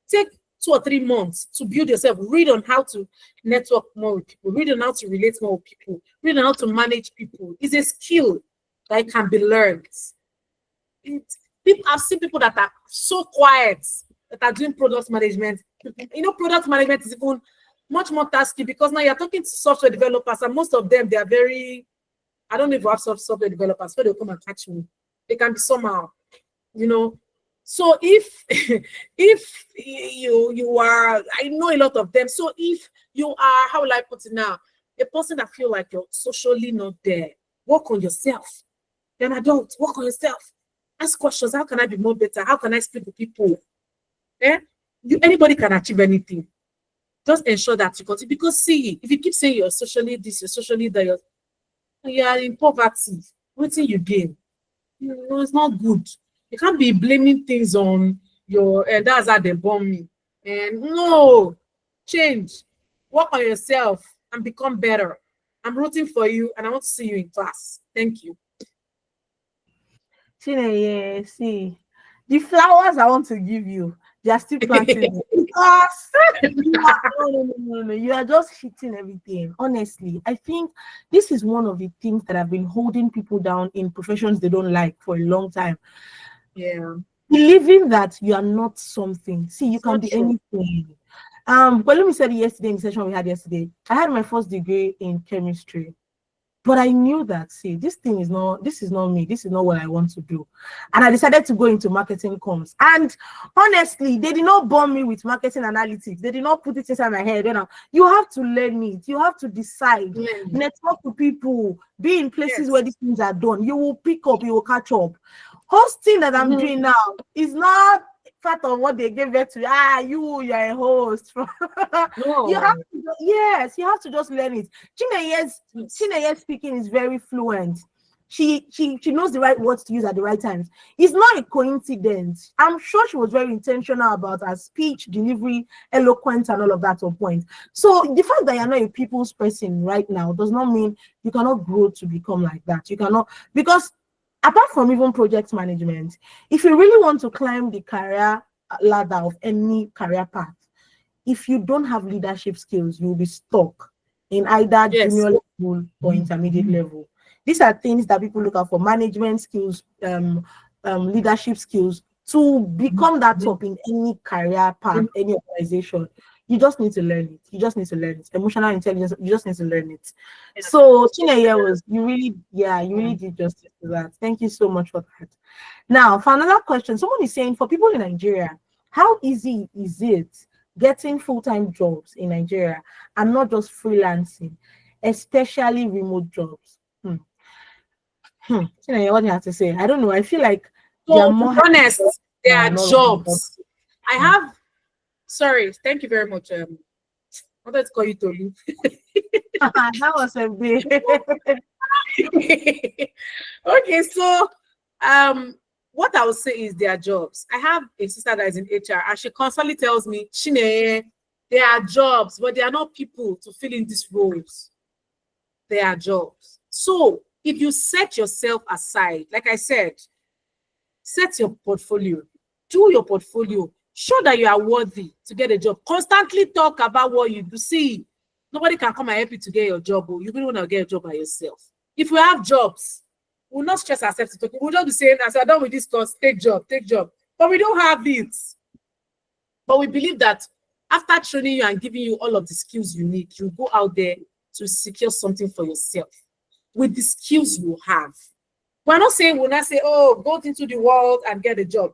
Take 2 or 3 months to build yourself. Read on how to network more with people. Read on how to relate more with people. Read on how to manage people. It's a skill that can be learned. I've seen people that are so quiet that are doing product management. Product management is even much more tasky because now you're talking to software developers, and most of them, they are very, I don't know if we have software developers, but they'll come and catch me. They can be somehow, So if you are, I know a lot of them. So if you are, how will I put it now, a person that feel like you're socially not there, work on yourself. You're an adult, work on yourself. Ask questions. How can I be more better? How can I speak to people? Anybody can achieve anything. Just ensure that you continue. Because see, if you keep saying you're socially this, you're socially that, you are in poverty. What do you gain? It's not good. You can't be blaming things on your, and that's how they bomb me. And no, change, work on yourself and become better. I'm rooting for you and I want to see you in class. Thank you. Chineye, see, the flowers I want to give you, they are still planting because no, you are just hitting everything. Honestly, I think this is one of the things that have been holding people down in professions they don't like for a long time. Yeah. Believing that you are not something. See, you can be true. anything. But let me say yesterday in the session we had yesterday, I had my first degree in chemistry. But I knew that, see, this is not me. This is not what I want to do. And I decided to go into marketing comms. And honestly, they did not bomb me with marketing analytics. They did not put it inside my head. You have to learn it. You have to decide. Network to people. Be in places where these things are done. You will pick up. You will catch up. Hosting that I'm doing now is not part of what they gave it to you. You're a host. No. You have to just learn it. Chineye's speaking is very fluent. She knows the right words to use at the right times. It's not a coincidence. I'm sure she was very intentional about her speech, delivery, eloquence, and all of that on point. So the fact that you're not a people's person right now does not mean you cannot grow to become like that. You cannot, because apart from even project management, if you really want to climb the career ladder of any career path, if you don't have leadership skills, you'll be stuck in either junior level or intermediate level. These are things that people look out for: management skills, leadership skills, to become that top in any career path, any organization. You just need to learn it. Emotional intelligence, you just need to learn it. So Chineye you really did justice to that. Thank you so much for that. Now, for another question, someone is saying, for people in Nigeria, how easy is it getting full-time jobs in Nigeria and not just freelancing, especially remote jobs? Chineye, what do you have to say? I don't know. I feel like to be honest, there are jobs. I have. Sorry, thank you very much. I wanted to call you Tolu. That was a bit. Okay, so what I would say is their jobs. I have a sister that is in HR, and she constantly tells me, Chineye, there are jobs, but there are not people to fill in these roles. There are jobs. So if you set yourself aside, like I said, set your portfolio, do your portfolio, Show that you are worthy to get a job. Constantly talk about what you do. See, nobody can come and help you to get your job. Or you really want to get a job by yourself. If we have jobs, we'll not stress ourselves to talk. We'll just be saying, as we're done with this course, take job, take job. But we don't have it. But we believe that after training you and giving you all of the skills you need, you go out there to secure something for yourself with the skills you have. We're not saying, we'll not say, oh, go into the world and get a job.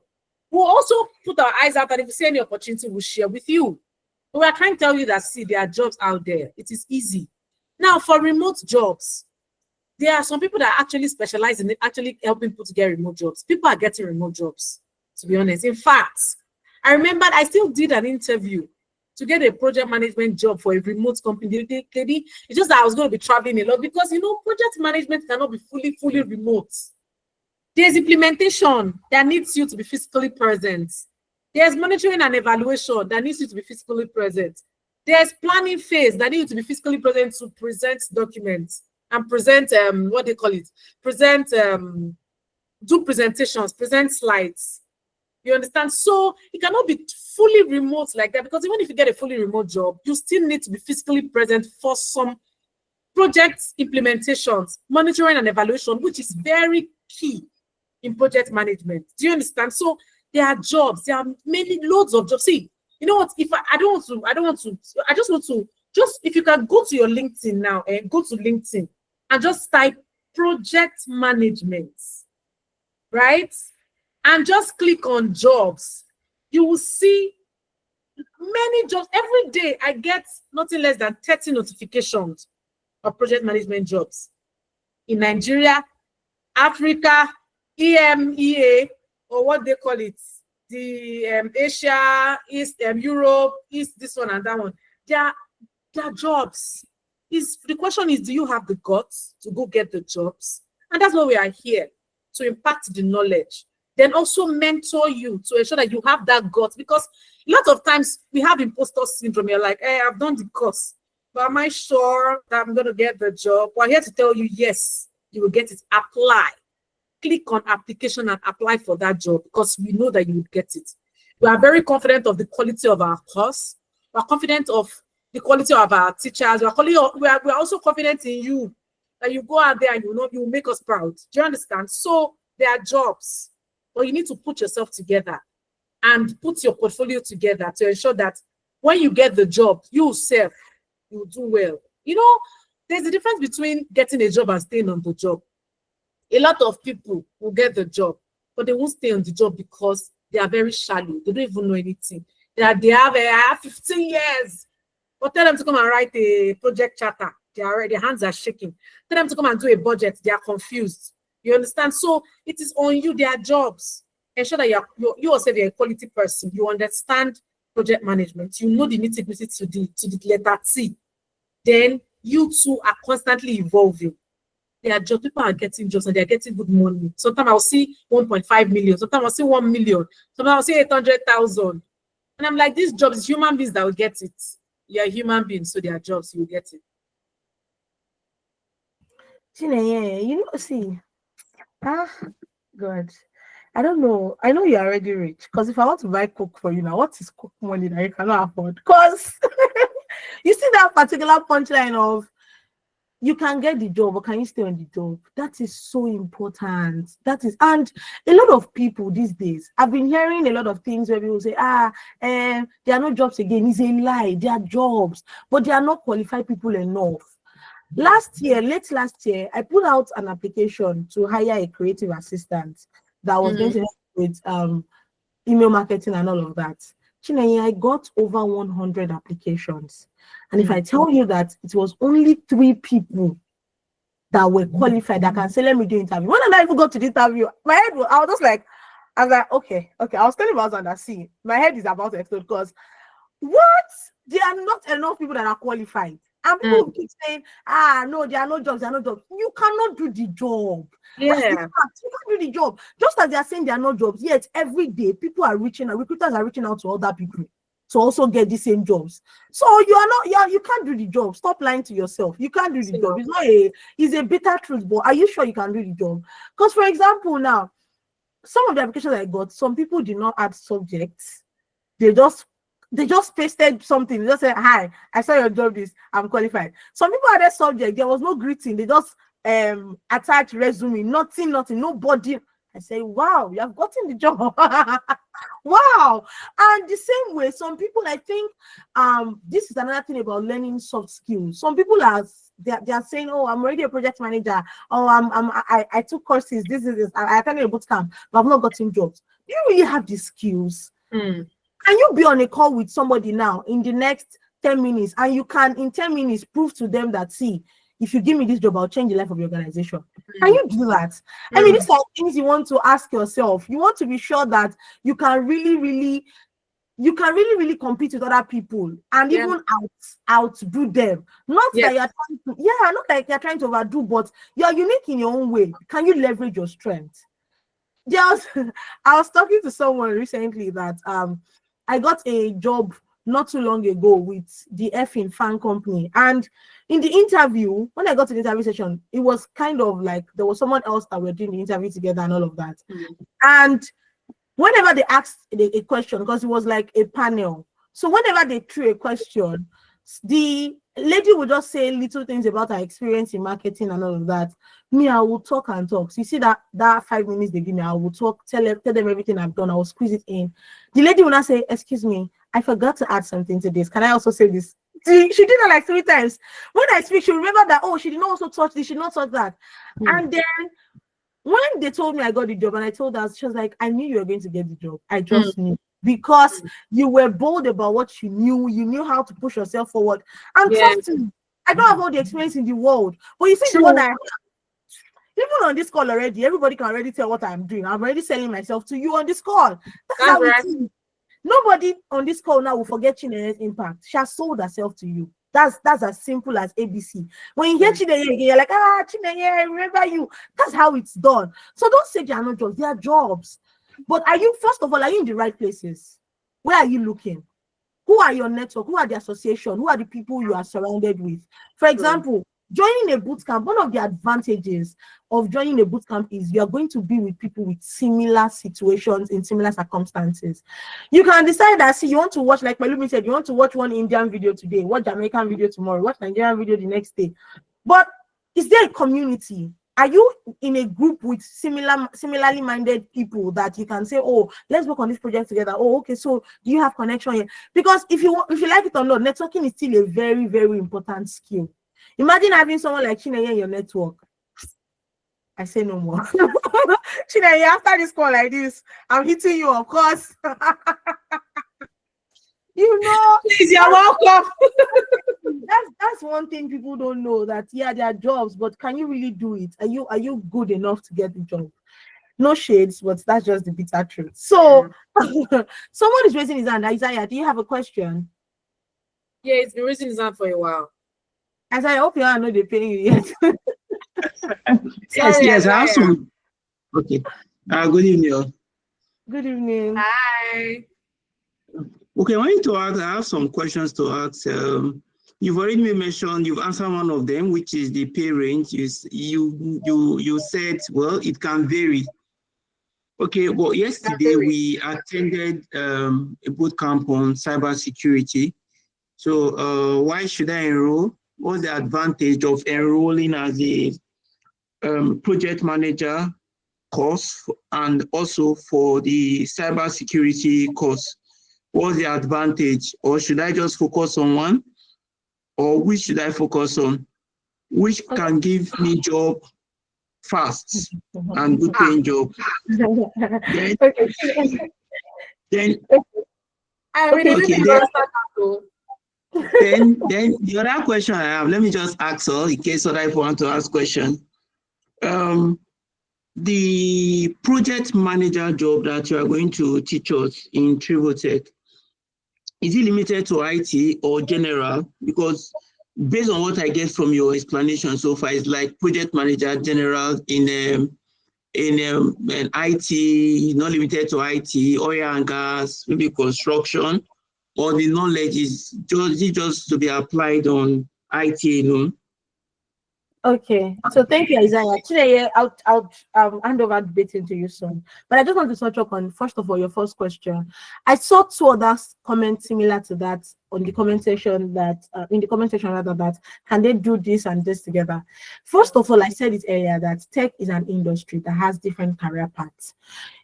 We'll also put our eyes out, and if we see any opportunity, we'll share with you. But we're trying to tell you that, see, there are jobs out there. It is easy. Now, for remote jobs, there are some people that actually specialize in actually helping people to get remote jobs. People are getting remote jobs, to be honest. In fact, I remember I still did an interview to get a project management job for a remote company. It's just that I was going to be traveling a lot because, you know, project management cannot be fully remote. There's implementation that needs you to be physically present. There's monitoring and evaluation that needs you to be physically present. There's planning phase that needs you to be physically present to present documents and present, what they call it, present, do presentations, present slides. You understand? So it cannot be fully remote like that, because even if you get a fully remote job, you still need to be physically present for some project implementations, monitoring and evaluation, which is very key in project management. Do you understand? So there are jobs, there are loads of jobs. See, you know what? If I just want to, if you can go to your LinkedIn now and go to LinkedIn and just type project management, right? And just click on jobs, you will see many jobs. Every day I get nothing less than 30 notifications of project management jobs in Nigeria, Africa, EMEA, or what they call it, the Asia, East, Europe, East, this one and that one. There are jobs. The question is, do you have the guts to go get the jobs? And that's why we are here, to impact the knowledge. Then also mentor you to ensure that you have that guts, because a lot of times we have imposter syndrome. You're like, hey, I've done the course, but am I sure that I'm going to get the job? Well, I'm here to tell you, yes, you will get it. Apply. Click on application and apply for that job, because we know that you will get it. We are very confident of the quality of our course. We are confident of the quality of our teachers. We are also confident in you, that you go out there and you will make us proud. Do you understand? So there are jobs, but you need to put yourself together and put your portfolio together to ensure that when you get the job, you will do well. You know, there's a difference between getting a job and staying on the job. A lot of people will get the job, but they won't stay on the job because they are very shallow. They don't even know anything. They have 15 years. But tell them to come and write a project charter. Their hands are shaking. Tell them to come and do a budget. They are confused. You understand? So it is on you. There are jobs. Ensure that you yourself are a quality person. You understand project management. You know the nitty-gritty to the letter T. Then you too are constantly evolving. There are jobs. People are getting jobs and they are getting good money. Sometimes I'll see 1.5 million. Sometimes I'll see 1 million. Sometimes I'll see 800,000. And I'm like, these jobs, human beings that will get it. You're a human being, so there are jobs, you will get it. God. I don't know. I know you're already rich, because if I want to buy Coke for you now, what is Coke money that you cannot afford? Because you see that particular punchline of, you can get the job, but can you stay on the job? That is so important. And a lot of people these days, I've been hearing a lot of things where people say, there are no jobs again. It's a lie. There are jobs, but they are not qualified people enough. Late last year, I put out an application to hire a creative assistant that was going to help with email marketing and all of that. Chinenye, I got over 100 applications. And if I tell you that it was only 3 people that were qualified that can say, let me do interview. When I even got to the interview, I was like, okay. I was telling my husband that, see, my head is about to explode, because what? There are not enough people that are qualified. And people keep saying, no, there are no jobs. You cannot do the job. Yeah. You can't do the job. Just as they are saying there are no jobs, yet every day people are recruiters are reaching out to other people to also get the same jobs. So you can't do the job. Stop lying to yourself. You can't do the job. It's a bitter truth, but are you sure you can do the job? Because, for example, now, some of the applications I got, some people did not add subjects they just pasted something. They just said, "Hi, I saw your job list. I'm qualified." Some people had a subject. There was no greeting. They just attached resume. Nothing. Nobody. I say, "Wow, you have gotten the job." Wow. And the same way, some people, I think, this is another thing about learning soft skills. Some people they are saying, "Oh, I'm already a project manager. Oh, I took courses. This is this. I attended a boot camp, but I've not gotten jobs." Do you really have the skills? Can you be on a call with somebody now in the next 10 minutes, and you can in 10 minutes prove to them that, see, if you give me this job, I'll change the life of the organization? Can you do that? I mean, these are things you want to ask yourself. You want to be sure that you can really compete with other people and even outdo them. Not that you're trying to overdo, but you're unique in your own way. Can you leverage your strength? I was talking to someone recently that I got a job not too long ago with the effing fan company, and in the interview, when I got to the interview session, it was kind of like there was someone else that were doing the interview together and all of that. And whenever they asked a question, because it was like a panel, so whenever they threw a question, the lady would just say little things about her experience in marketing and all of that. Me, I will talk and talk. So you see that 5 minutes they give me, I will talk, tell them everything I've done. I will squeeze it in. The lady will not say, "Excuse me, I forgot to add something to this. Can I also say this?" She did that like 3 times. When I speak, she remember that, oh, she did not also touch this, she did not touch that. And then when they told me I got the job, and I told her, she was like, "I knew you were going to get the job. I just knew." Because you were bold about what you knew how to push yourself forward. And trust me, I don't have all the experience in the world, but you see, the one I even on this call already, everybody can already tell what I'm doing. I'm already selling myself to you on this call. That's how it is. Nobody on this call now will forget Chineye's impact. She has sold herself to you. That's as simple as ABC. When you hear Chineye again, you're like, Chineye, I remember you. That's how it's done. So don't say they are not jobs. They are jobs. But first of all, are you in the right places? Where are you looking? Who are your network? Who are the association? Who are the people you are surrounded with? For example, joining a boot camp, one of the advantages of joining a boot camp is you are going to be with people with similar situations in similar circumstances. You can decide that, see, you want to watch, like Pelumi said, you want to watch one Indian video today, watch Jamaican video tomorrow, watch Nigerian video the next day. But is there a community? Are you in a group with similarly minded people that you can say, "Oh, let's work on this project together"? Oh, okay, so do you have connection here? Because if you like it or not, networking is still a very, very important skill. Imagine having someone like Chineye in your network. I say no more. Chineye, after this call like this, I'm hitting you, of course. Please, you're welcome. That's one thing people don't know, that there are jobs, but can you really do it? Are you good enough to get the job? No shades, but that's just the bitter truth. So someone is raising his hand. Isaiah, do you have a question? Yeah, it's been raising his hand for a while. Isaiah, I hope you are not paying you yet. Yes, I have some. Okay. Good evening. Good evening. Hi. Okay, I have some questions to ask. You've already mentioned, you've answered one of them, which is the pay range. You said, well, it can vary. Okay, well, yesterday we attended a boot camp on cybersecurity. So why should I enroll? What's the advantage of enrolling as a project manager course and also for the cybersecurity course? What's the advantage? Or should I just focus on one? Or which should I focus on? Which can give me job fast and good paying job? Then the other question I have, let me just ask all in case other people want to ask question. The project manager job that you are going to teach us in Trivotech, is it limited to IT or general? Because based on what I get from your explanation so far, it's like project manager general in IT, not limited to IT, oil and gas, maybe construction, or the knowledge is just to be applied on IT alone? Okay, so thank you, Isaiah. Today, I'll hand over the bit to you soon. But I just want to touch up on, first of all, your first question. I saw two other comments similar to that on the comment section, that in the comment section rather, that can they do this and this together. First of all, I said it earlier that tech is an industry that has different career paths.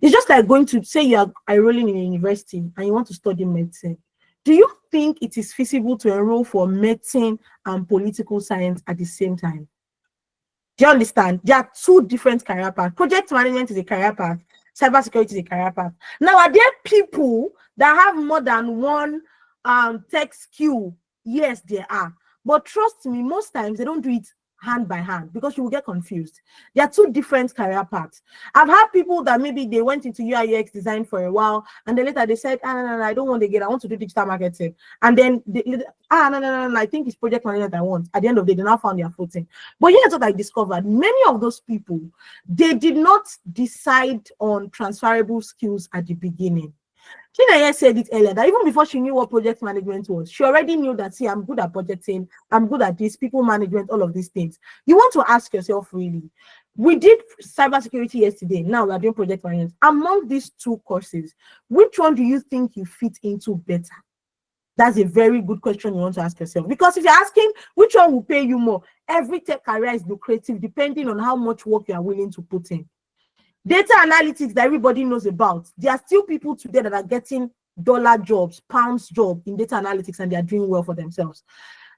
It's just like going to say you are enrolling in a university and you want to study medicine. Do you think it is feasible to enroll for medicine and political science at the same time? Do you understand? There are two different career paths. Project management is a career path. Cybersecurity is a career path. Now, are there people that have more than one tech skill? Yes, there are. But trust me, most times they don't do it hand by hand because you will get confused. There are two different career paths. I've had people that maybe they went into UI UX design for a while and then later they said, no, I don't want to get, I want to do digital marketing. And then no, I think it's project management I want. At the end of the day, they now found their footing. But here's what I discovered. Many of those people, they did not decide on transferable skills at the beginning. Chineye said it earlier that even before she knew what project management was, she already knew that, see, I'm good at budgeting, I'm good at this, people management, all of these things. You want to ask yourself, really, we did cybersecurity yesterday, now we're doing project management. Among these two courses, which one do you think you fit into better? That's a very good question you want to ask yourself. Because if you're asking which one will pay you more, every tech career is lucrative depending on how much work you are willing to put in. Data analytics that everybody knows about, there are still people today that are getting dollar jobs, pounds job in data analytics, and they are doing well for themselves.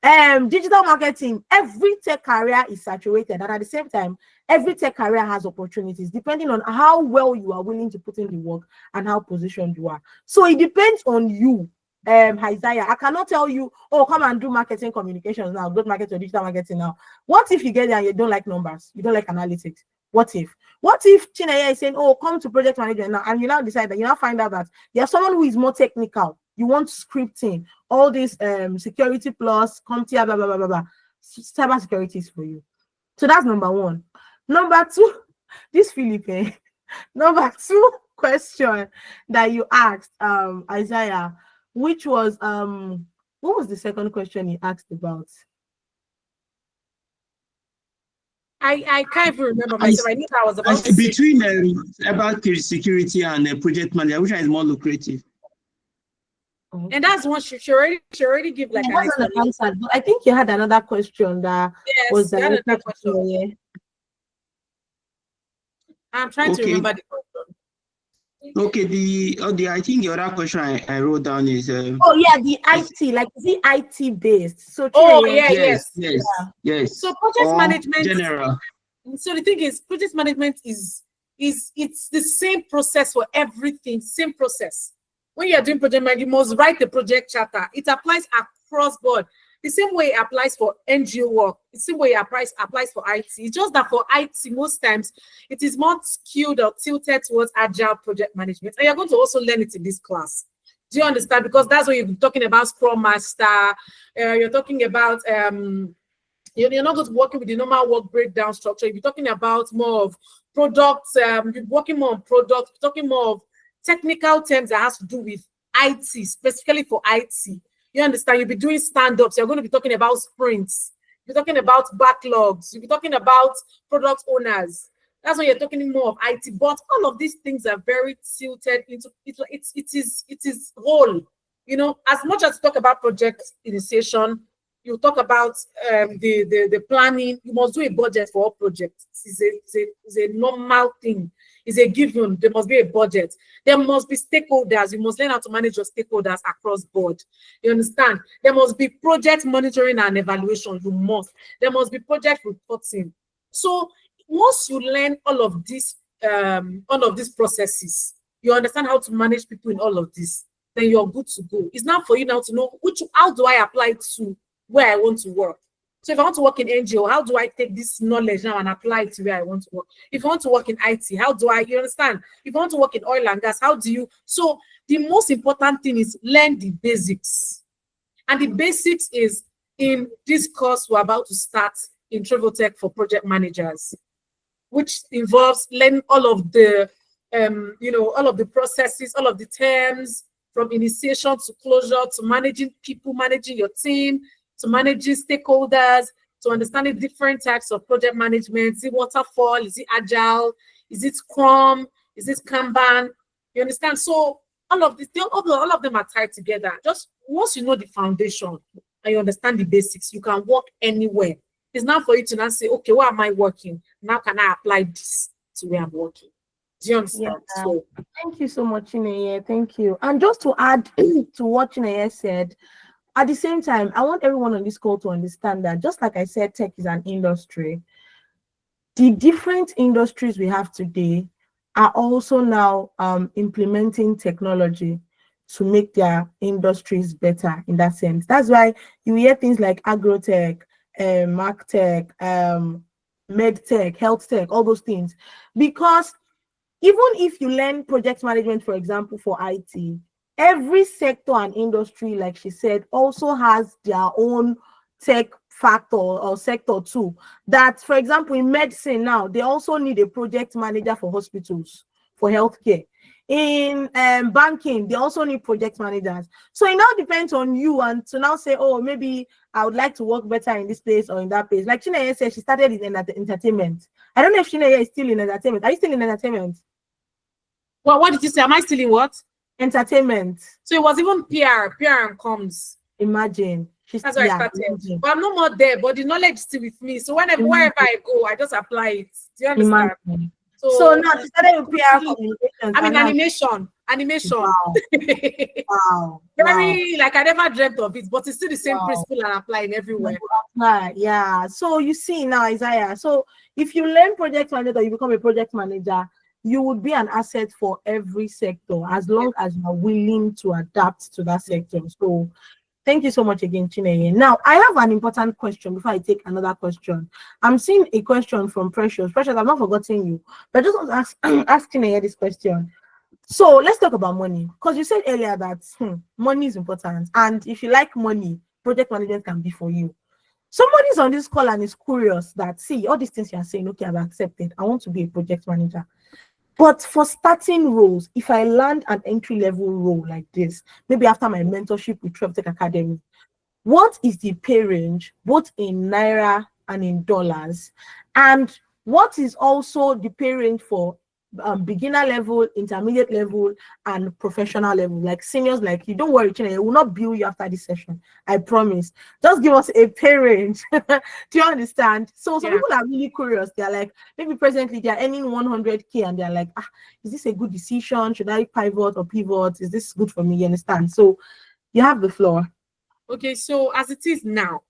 Digital marketing, every tech career is saturated, and at the same time, every tech career has opportunities depending on how well you are willing to put in the work and how positioned you are. So it depends on you. Isaiah, I cannot tell you, oh, come and do marketing communications now, go to market or digital marketing now. What if you get there and you don't like numbers, you don't like analytics? What if Chineye is saying, oh, come to project management now, and you now decide that you now find out that you're someone who is more technical, you want scripting, all this security plus, CompTIA, blah, blah, blah, blah, blah. Cyber security is for you. So that's number one. Number two, this Philippe, number two question that you asked, Isaiah, which was, what was the second question you asked about? I can't even remember myself. I knew I was about to between about security and project manager, which one is more lucrative? And that's one she already give like an answer. But I think you had another question that was another question. Yeah. I'm trying to remember the question. Okay, the I think the other question I wrote down is the IT, like the IT based. So yes. So project management general. So the thing is, project management is it's the same process for everything, same process. When you are doing project management, you must write the project charter. It applies across board. The same way it applies for NGO work, the same way it applies for IT. It's just that for IT, most times, it is more skewed or tilted towards agile project management. And you're going to also learn it in this class. Do you understand? Because that's what you're talking about, Scrum Master. You're talking about, you're not going to work with the normal work breakdown structure. You're talking about more of products. You're working more on products. You're talking more of technical terms that has to do with IT, specifically for IT. You understand? You'll be doing stand-ups. You're going to be talking about sprints. You're talking about backlogs. You'll be talking about product owners. That's when you're talking more of IT. But all of these things are very tilted into it is whole. You know, as much as you talk about project initiation, you talk about the planning. You must do a budget for all projects. It's a normal thing. It's a given. There must be a budget. There must be stakeholders. You must learn how to manage your stakeholders across board. You understand? There must be project monitoring and evaluation. You must. There must be project reporting. So once you learn all of these processes, you understand how to manage people in all of this, then you're good to go. It's not for you now to know how do I apply it to where I want to work. So if I want to work in NGO, how do I take this knowledge now and apply it to where I want to work? If I want to work in IT, you understand? If I want to work in oil and gas, So the most important thing is learn the basics. And the basics is in this course we're about to start in Tech for project managers, which involves learning all of the, all of the processes, all of the terms, from initiation to closure, to managing people, managing your team, to managing stakeholders, to understanding different types of project management. Is it waterfall? Is it agile? Is it Scrum? Is it Kanban? You understand? So all of this, all of them are tied together. Just once you know the foundation and you understand the basics, you can work anywhere. It's not for you to now say, okay, where am I working? Now can I apply this to where I'm working? Do you understand? Yeah. So Thank you so much, Chineye. Thank you. And just to add to what Chineye said, at the same time, I want everyone on this call to understand that just like I said, tech is an industry. The different industries we have today are also now implementing technology to make their industries better in that sense. That's why you hear things like agrotech, marktech, medtech, health tech, all those things. Because even if you learn project management, for example, for IT, every sector and industry, like she said, also has their own tech factor or sector too. That, for example, in medicine now, they also need a project manager for hospitals, for healthcare. In banking, they also need project managers. So it now depends on you and to now say, oh, maybe I would like to work better in this place or in that place. Like Chineye said, she started in entertainment. I don't know if Chineye is still in entertainment. Are you still in entertainment? well, what did you say? Am I still in what? Entertainment. So it was even PR and comms. Imagine. That's where I started. Imagine. But I'm no more there, but the knowledge is still with me. So wherever I go, I just apply it. Do you understand? Imagine. So now she started with PR communications. I mean, animation. Wow. Wow. Very, like I never dreamt of it, but it's still the same Wow. principle and applying everywhere. Right. Yeah. So you see now, Isaiah. So if you learn project manager, you become a project manager, you would be an asset for every sector as long as you're willing to adapt to that sector. So thank you so much again, Chineye. Now, I have an important question before I take another question. I'm seeing a question from Precious. Precious, I've not forgotten you, but I just want to ask Chineye this question. So let's talk about money, because you said earlier that money is important. And if you like money, project management can be for you. Somebody's on this call and is curious that, see, all these things you are saying, okay, I've accepted. I want to be a project manager. But for starting roles, if I land an entry-level role like this, maybe after my mentorship with TrevorTech Academy, what is the pay range, both in Naira and in dollars? And what is also the pay range for beginner level, intermediate level, and professional level? Like seniors like you, don't worry, Chineye, will not bill you after this session. I promise. Just give us a pay range. Do you understand? So some people are really curious. They're like, maybe presently they're earning 100K and they're like, is this a good decision? Should I pivot or pivot? Is this good for me? You understand? So you have the floor. Okay, so as it is now,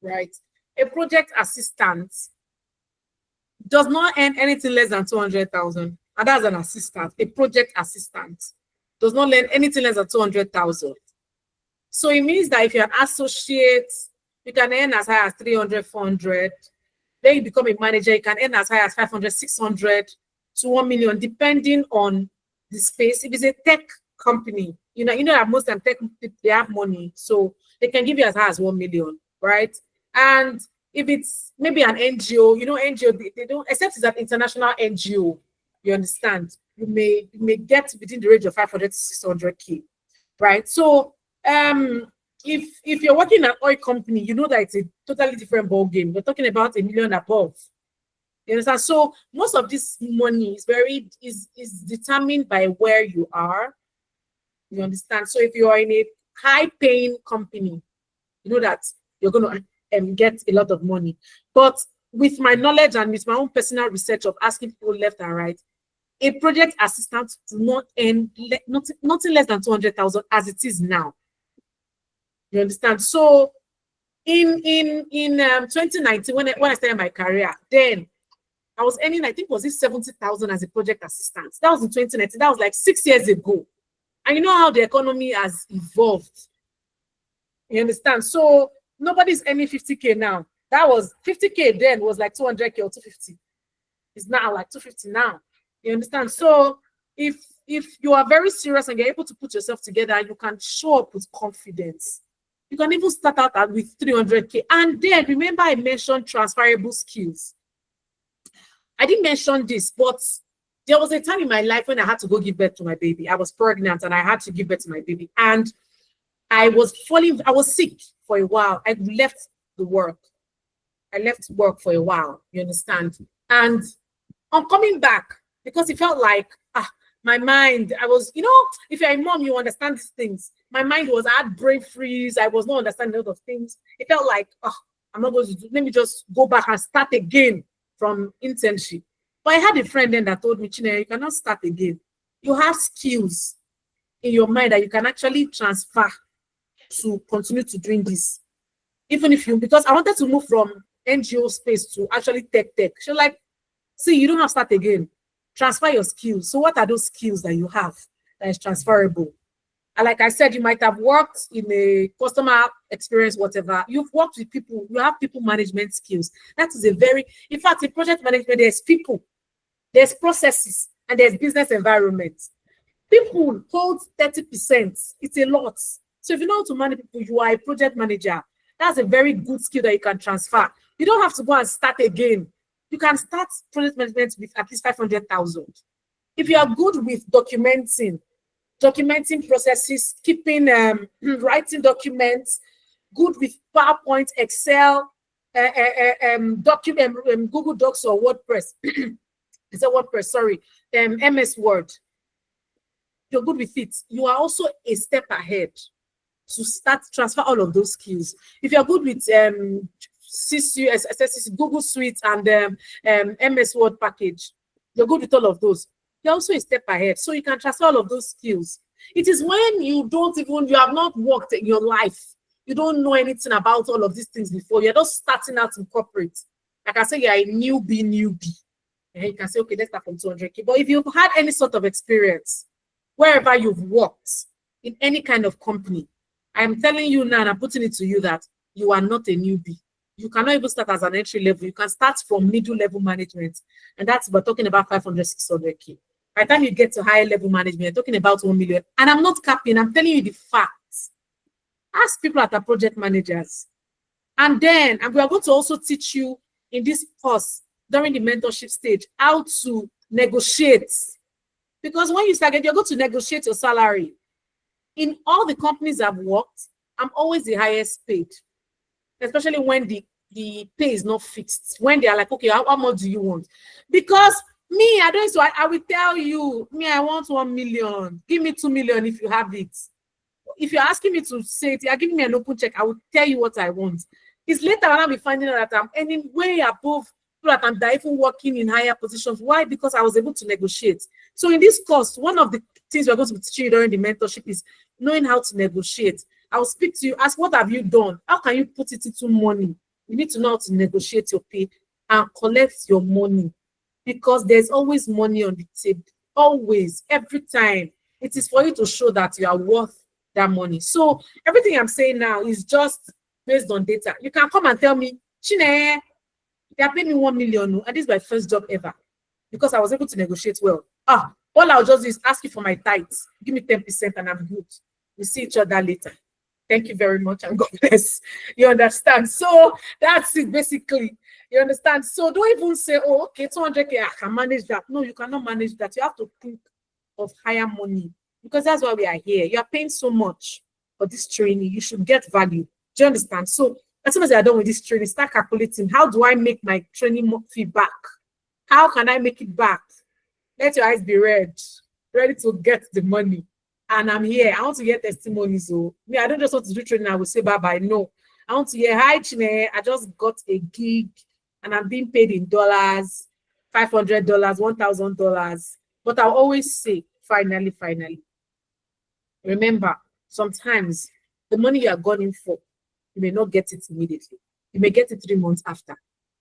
right, a project assistant does not earn anything less than 200,000, and that's an assistant. A project assistant does not earn anything less than 200,000. So it means that if you're an associate, you can earn as high as 300, 400. Then you become a manager, you can earn as high as 500, 600 to 1 million, depending on the space. If it's a tech company, you know that most of them tech, they have money, so they can give you as high as 1 million, right? And if it's maybe an NGO, NGO, they don't, except it's an international NGO, you understand, you may get within the range of 500 to 600K, right? So if you're working in an oil company, you know that it's a totally different ball game. We're talking about $1 million above. You understand? So most of this money is determined by where you are. You understand? So if you are in a high-paying company, you know that you're going to get a lot of money. But with my knowledge and with my own personal research of asking people left and right, a project assistant do not earn nothing less than 200,000 as it is now. You understand? So in 2019, when I started my career, then I was earning, I think, was it 70,000 as a project assistant. That was in 2019. That was like 6 years ago. And you know how the economy has evolved. You understand? So nobody's earning 50K now. That was 50K then was like 200K or 250. It's now like 250 now. You understand? So if you are very serious and you're able to put yourself together, you can show up with confidence. You can even start out with 300K. And then remember, I mentioned transferable skills. I didn't mention this, but there was a time in my life when I had to go give birth to my baby. I was pregnant and I had to give birth to my baby. And I was sick for a while. I left the work. I left work for a while, you understand? And on coming back, because it felt like, my mind, I was, if you're a mom, you understand these things. My mind I had brain freeze. I was not understanding a lot of things. It felt like, I'm not going to let me just go back and start again from internship. But I had a friend then that told me, Chinenye, you cannot start again. You have skills in your mind that you can actually transfer to continue to doing this. Even if because I wanted to move from NGO space to actually tech. She's like, see, you don't have to start again. Transfer your skills. So what are those skills that you have that is transferable? And like I said, you might have worked in a customer experience, whatever. You've worked with people. You have people management skills. That is in fact, in project management, there's people, there's processes, and there's business environment. People hold 30%. It's a lot. So if you know how to manage people, you are a project manager. That's a very good skill that you can transfer. You don't have to go and start again. You can start project management with at least 500,000. If you are good with documenting processes, keeping, writing documents, good with PowerPoint, Excel, Google Docs or WordPress. It's a WordPress, sorry, MS Word. You're good with it. You are also a step ahead to start transfer all of those skills. If you're good with Google Suite and MS Word package, you're good with all of those. You're also a step ahead, so you can transfer all of those skills. It is when you have not worked in your life, you don't know anything about all of these things before, you're just starting out in corporate. Like I say, you're a newbie. And you can say, okay, let's start from 200K. But if you've had any sort of experience, wherever you've worked, in any kind of company, I'm telling you now, and I'm putting it to you that you are not a newbie. You cannot even start as an entry level. You can start from middle level management. And we're talking about 500, 600K. By the time you get to higher level management, you're talking about 1 million. And I'm not capping, I'm telling you the facts. Ask people that are project managers. And then we are going to also teach you in this course during the mentorship stage how to negotiate. Because when you start, you're going to negotiate your salary. In all the companies I've worked, I'm always the highest paid, especially when the pay is not fixed. When they are like, okay, how much do you want? Because me, I don't. So I will tell you, I want 1 million. Give me 2 million if you have it. If you're asking me to say it, you're giving me an open check, I will tell you what I want. It's later when I'll be finding out that I'm earning way above people that I'm even working in higher positions. Why? Because I was able to negotiate. So in this course, one of the things we're going to be teaching you during the mentorship is knowing how to negotiate. I will speak to you, ask, what have you done? How can you put it into money? You need to know how to negotiate your pay and collect your money, because there's always money on the table. Always, every time. It is for you to show that you are worth that money. So everything I'm saying now is just based on data. You can come and tell me, Chinenye, they are paying me 1 million, and this is my first job ever, because I was able to negotiate well. All I'll just do is ask you for my tithes. Give me 10% and I'm good. We'll see each other later. Thank you very much and God bless. You understand? So that's it basically. You understand? So don't even say, oh, okay, 200K, I can manage that. No, you cannot manage that. You have to think of higher money, because that's why we are here. You are paying so much for this training. You should get value. Do you understand? So as soon as you are done with this training, start calculating, how do I make my training fee back? How can I make it back? Let your eyes be red, ready to get the money. And I'm here. I want to hear testimonies. So I don't just want to do training. I will say bye-bye. No. I want to hear, hi, Chinenye, I just got a gig and I'm being paid in dollars, $500, $1,000. But I'll always say, finally. Remember, sometimes the money you are going for, you may not get it immediately. You may get it 3 months after.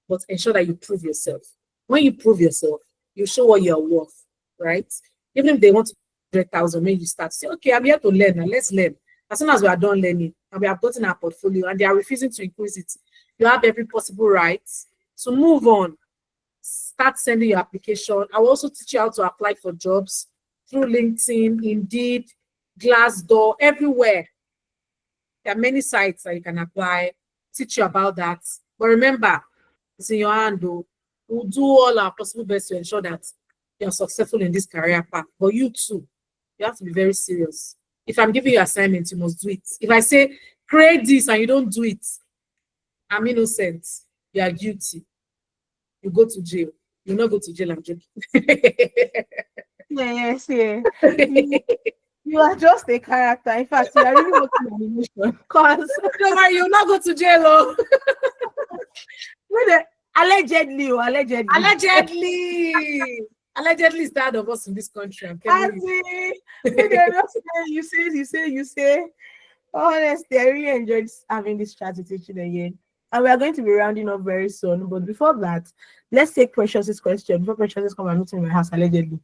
But ensure that you prove yourself. When you prove yourself, you show what you're worth, right? Even if they want to 100,000, maybe you start to say, okay, I'm here to learn, and let's learn. As soon as we are done learning and we have gotten our portfolio and they are refusing to increase it, you have every possible right to move on. Start sending your application. I will also teach you how to apply for jobs through LinkedIn, Indeed, Glassdoor, everywhere. There are many sites that you can apply, teach you about that. But remember, it's in your hand, though. We'll do all our possible best to ensure that you're successful in this career path. But you too, you have to be very serious. If I'm giving you assignments, you must do it. If I say, create this and you don't do it, I'm innocent. you are guilty. You go to jail. You not go to jail, I'm joking. Yes, yeah. You are just a character. In fact, you are really working on emotion. Cause Don't worry, you'll not go to jail. Oh. allegedly. Allegedly is tired of us in this country. I'm telling you. You say. Honestly, I really enjoyed having this chat with you again. And we are going to be rounding up very soon. But before that, let's take Precious's question. Before Precious come and meet in my house allegedly.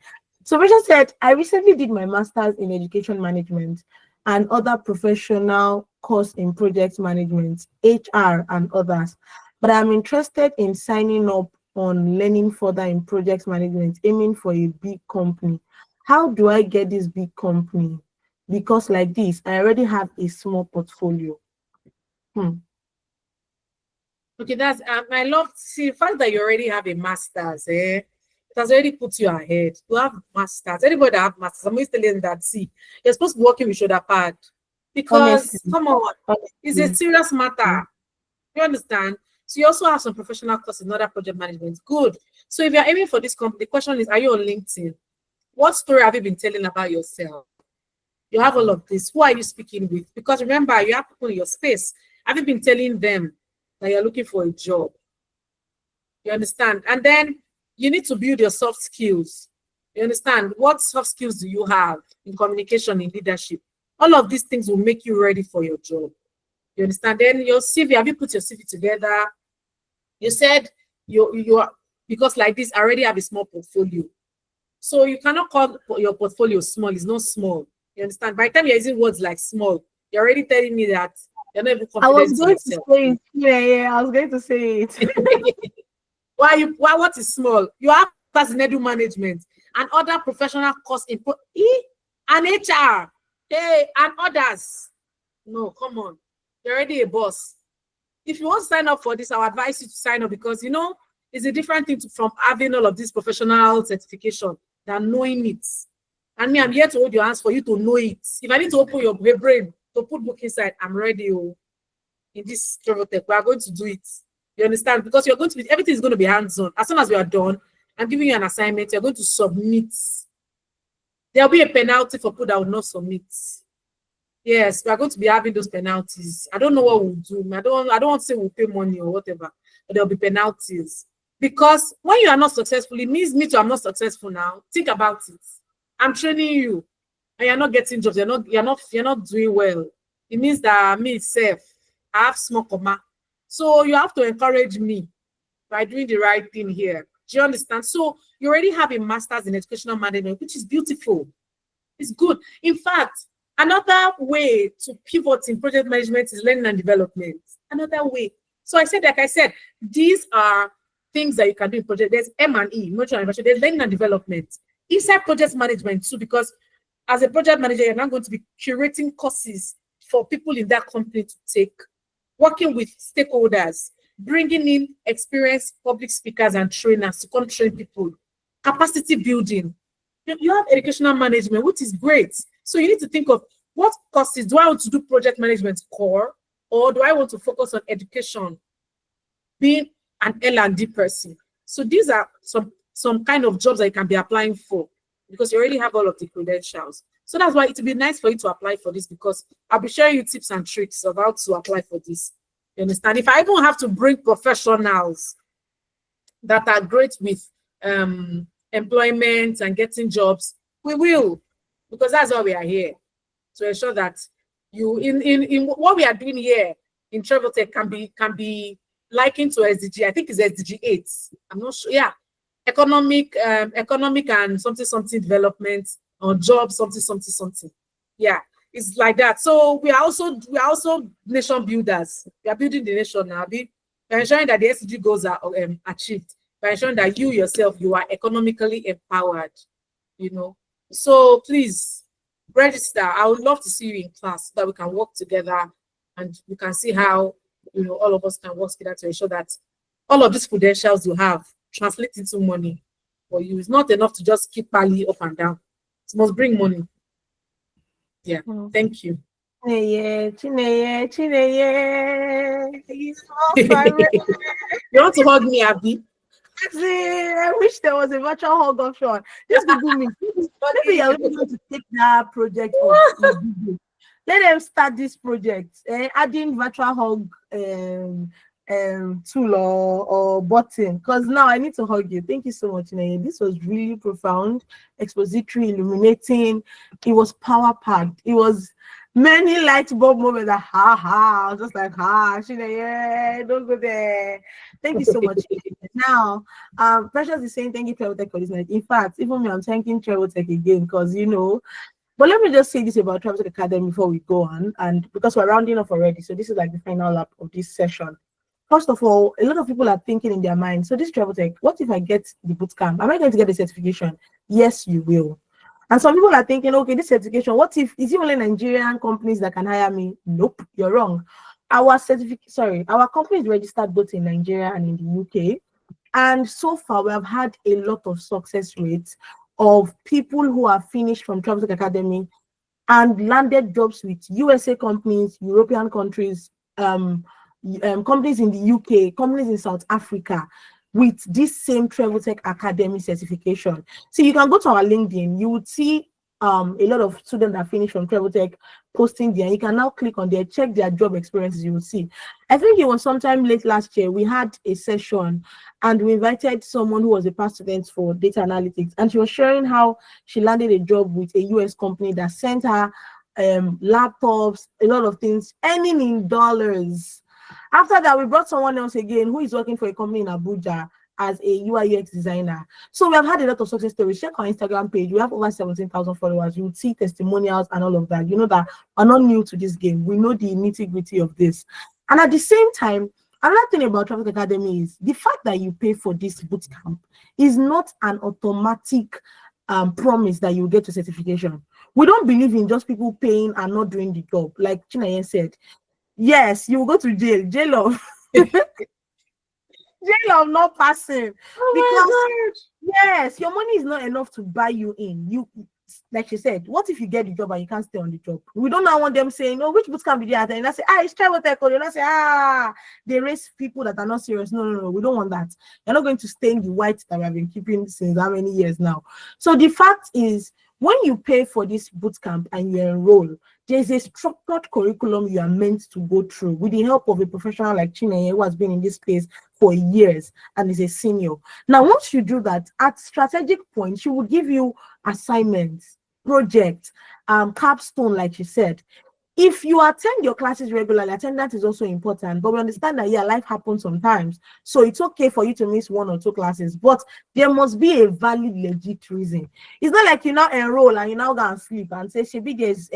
So Precious said, I recently did my master's in education management and other professional course in project management, HR and others. But I'm interested in signing up on learning further in project management, aiming for a big company. How do I get this big company? Because like this, I already have a small portfolio. Okay, that's I love to see the fact that you already have a master's. It has already put you ahead. You have masters. Anybody that have masters, I'm always telling them that you're supposed to be working with shoulder pad. Because Honestly. come on, it's a serious matter. You understand? So you also have some professional courses in other project management. Good. So if you're aiming for this company, the question is, are you on LinkedIn? What story have you been telling about yourself? You have all of this. Who are you speaking with? Because remember, you have people in your space. Have you been telling them that you're looking for a job? You understand? And then you need to build your soft skills. You understand? What soft skills do you have in communication, in leadership? All of these things will make you ready for your job. You understand? Then your CV, have you put your CV together? You said you are, because like this, I already have a small portfolio. So you cannot call your portfolio small. It's not small. You understand? By the time you're using words like small, you're already telling me that you're not even confident in yourself. I was going to say it. What is small? You have class in edu management and other professional course in and HR, and others. No, come on. You're already a boss. If you want to sign up for this, I would advise you to sign up because it's a different thing from having all of this professional certification than knowing it. And me, I'm here to hold your hands for you to know it. If I need to open your brain to put book inside, I'm ready. In this TravelTech, we are going to do it. You understand? Because everything is going to be hands-on. As soon as we are done, I'm giving you an assignment. You're going to submit. There'll be a penalty for people that will not submit. Yes, we are going to be having those penalties. I don't know what we'll do. I don't want to say we'll pay money or whatever, but there'll be penalties. Because when you are not successful, it means me too, I'm not successful now. Think about it. I'm training you, and you're not getting jobs. You're not doing well. It means that me itself, I have small comma. So you have to encourage me by doing the right thing here. Do you understand? So you already have a master's in educational management, which is beautiful. It's good. In fact, another way to pivot in project management is learning and development. Another way. So like I said, these are things that you can do in project. There's M&E, mutual innovation. There's learning and development. Inside project management too, because as a project manager, you're not going to be curating courses for people in that company to take, working with stakeholders, bringing in experienced public speakers and trainers to come train people, capacity building. You have educational management, which is great. So you need to think of what courses do I want to do project management core, or do I want to focus on education, being an L&D person. So these are some kind of jobs that you can be applying for because you already have all of the credentials. So that's why it would be nice for you to apply for this because I'll be sharing you tips and tricks of how to apply for this. You understand? If I even have to bring professionals that are great with employment and getting jobs, we will, because that's why we are here, to ensure that you in what we are doing here in TravelTech can be likened to SDG. I think it's SDG 8. I'm not sure. Yeah, economic and something development or job something. Yeah, it's like that. So we are also nation builders. We are building the nation now. We're ensuring that the SDG goals are achieved. By ensuring that you yourself, you are economically empowered, So please register. I would love to see you in class so that we can work together and we can see how, all of us can work together to ensure that all of these credentials you have translate into money for you. It's not enough to just keep pally up and down. It must bring money. Yeah, thank you. Chineye. He's my favorite. You want to hug me, Abby? I wish there was a virtual hug option. Just Google me. Maybe you're looking to take that project off. Let them start this project. Adding virtual hug tool or button. Because now I need to hug you. Thank you so much, Chinenye. This was really profound, expository, illuminating. It was power packed. It was many light bulb moments. That, I was just like, Chinenye, don't go there. Thank you so much. Now, Precious is saying thank you, Traveltech, for this night. In fact, even me, I'm thanking Traveltech again because but let me just say this about Traveltech Academy before we go on, and because we're rounding off already, so this is like the final lap of this session. First of all, a lot of people are thinking in their mind, so this Traveltech, what if I get the bootcamp? Am I going to get the certification? Yes, you will. And some people are thinking, okay, this certification, what if, is it only Nigerian companies that can hire me? Nope, you're wrong. Our company is registered both in Nigeria and in the UK. And so far, we have had a lot of success rates of people who have finished from Traveltech Academy and landed jobs with USA companies, European countries, companies in the UK, companies in South Africa, with this same Traveltech Academy certification. So you can go to our LinkedIn, you would see a lot of students that finished from Traveltech posting there. You can now click on there, check their job experiences, you will see. I think it was sometime late last year, we had a session and we invited someone who was a past student for data analytics, and she was sharing how she landed a job with a US company that sent her laptops, a lot of things, earning in dollars. After that, we brought someone else again who is working for a company in Abuja as a UI UX designer. So we have had a lot of success stories. Check our Instagram page. We have over 17,000 followers. You would see testimonials and all of that. You know that we're not new to this game. We know the nitty-gritty of this. And at the same time, another thing about Traveltech Academy is the fact that you pay for this bootcamp is not an automatic promise that you get a certification. We don't believe in just people paying and not doing the job. Like Chinenye said, yes, you will go to jail of not passing. Yes, your money is not enough to buy you in. You, like she said, what if you get the job and you can't stay on the job? We don't now want them saying, oh, which bootcamp did you attend? And I say, it's Traveltech. And I say, they raise people that are not serious. No, we don't want that. You're not going to stay in the white that we have been keeping since how many years now. So the fact is, when you pay for this bootcamp and you enroll, there's a structured curriculum you are meant to go through with the help of a professional like Chinenye, who has been in this space for years and is a senior. Now, once you do that, at strategic points, she will give you assignments, projects, capstone, like she said. If you attend your classes regularly, attendance is also important, but we understand that, life happens sometimes. So it's okay for you to miss 1 or 2 classes, but there must be a valid, legit reason. It's not like you now enroll and you now go and sleep and say, Shebi, there's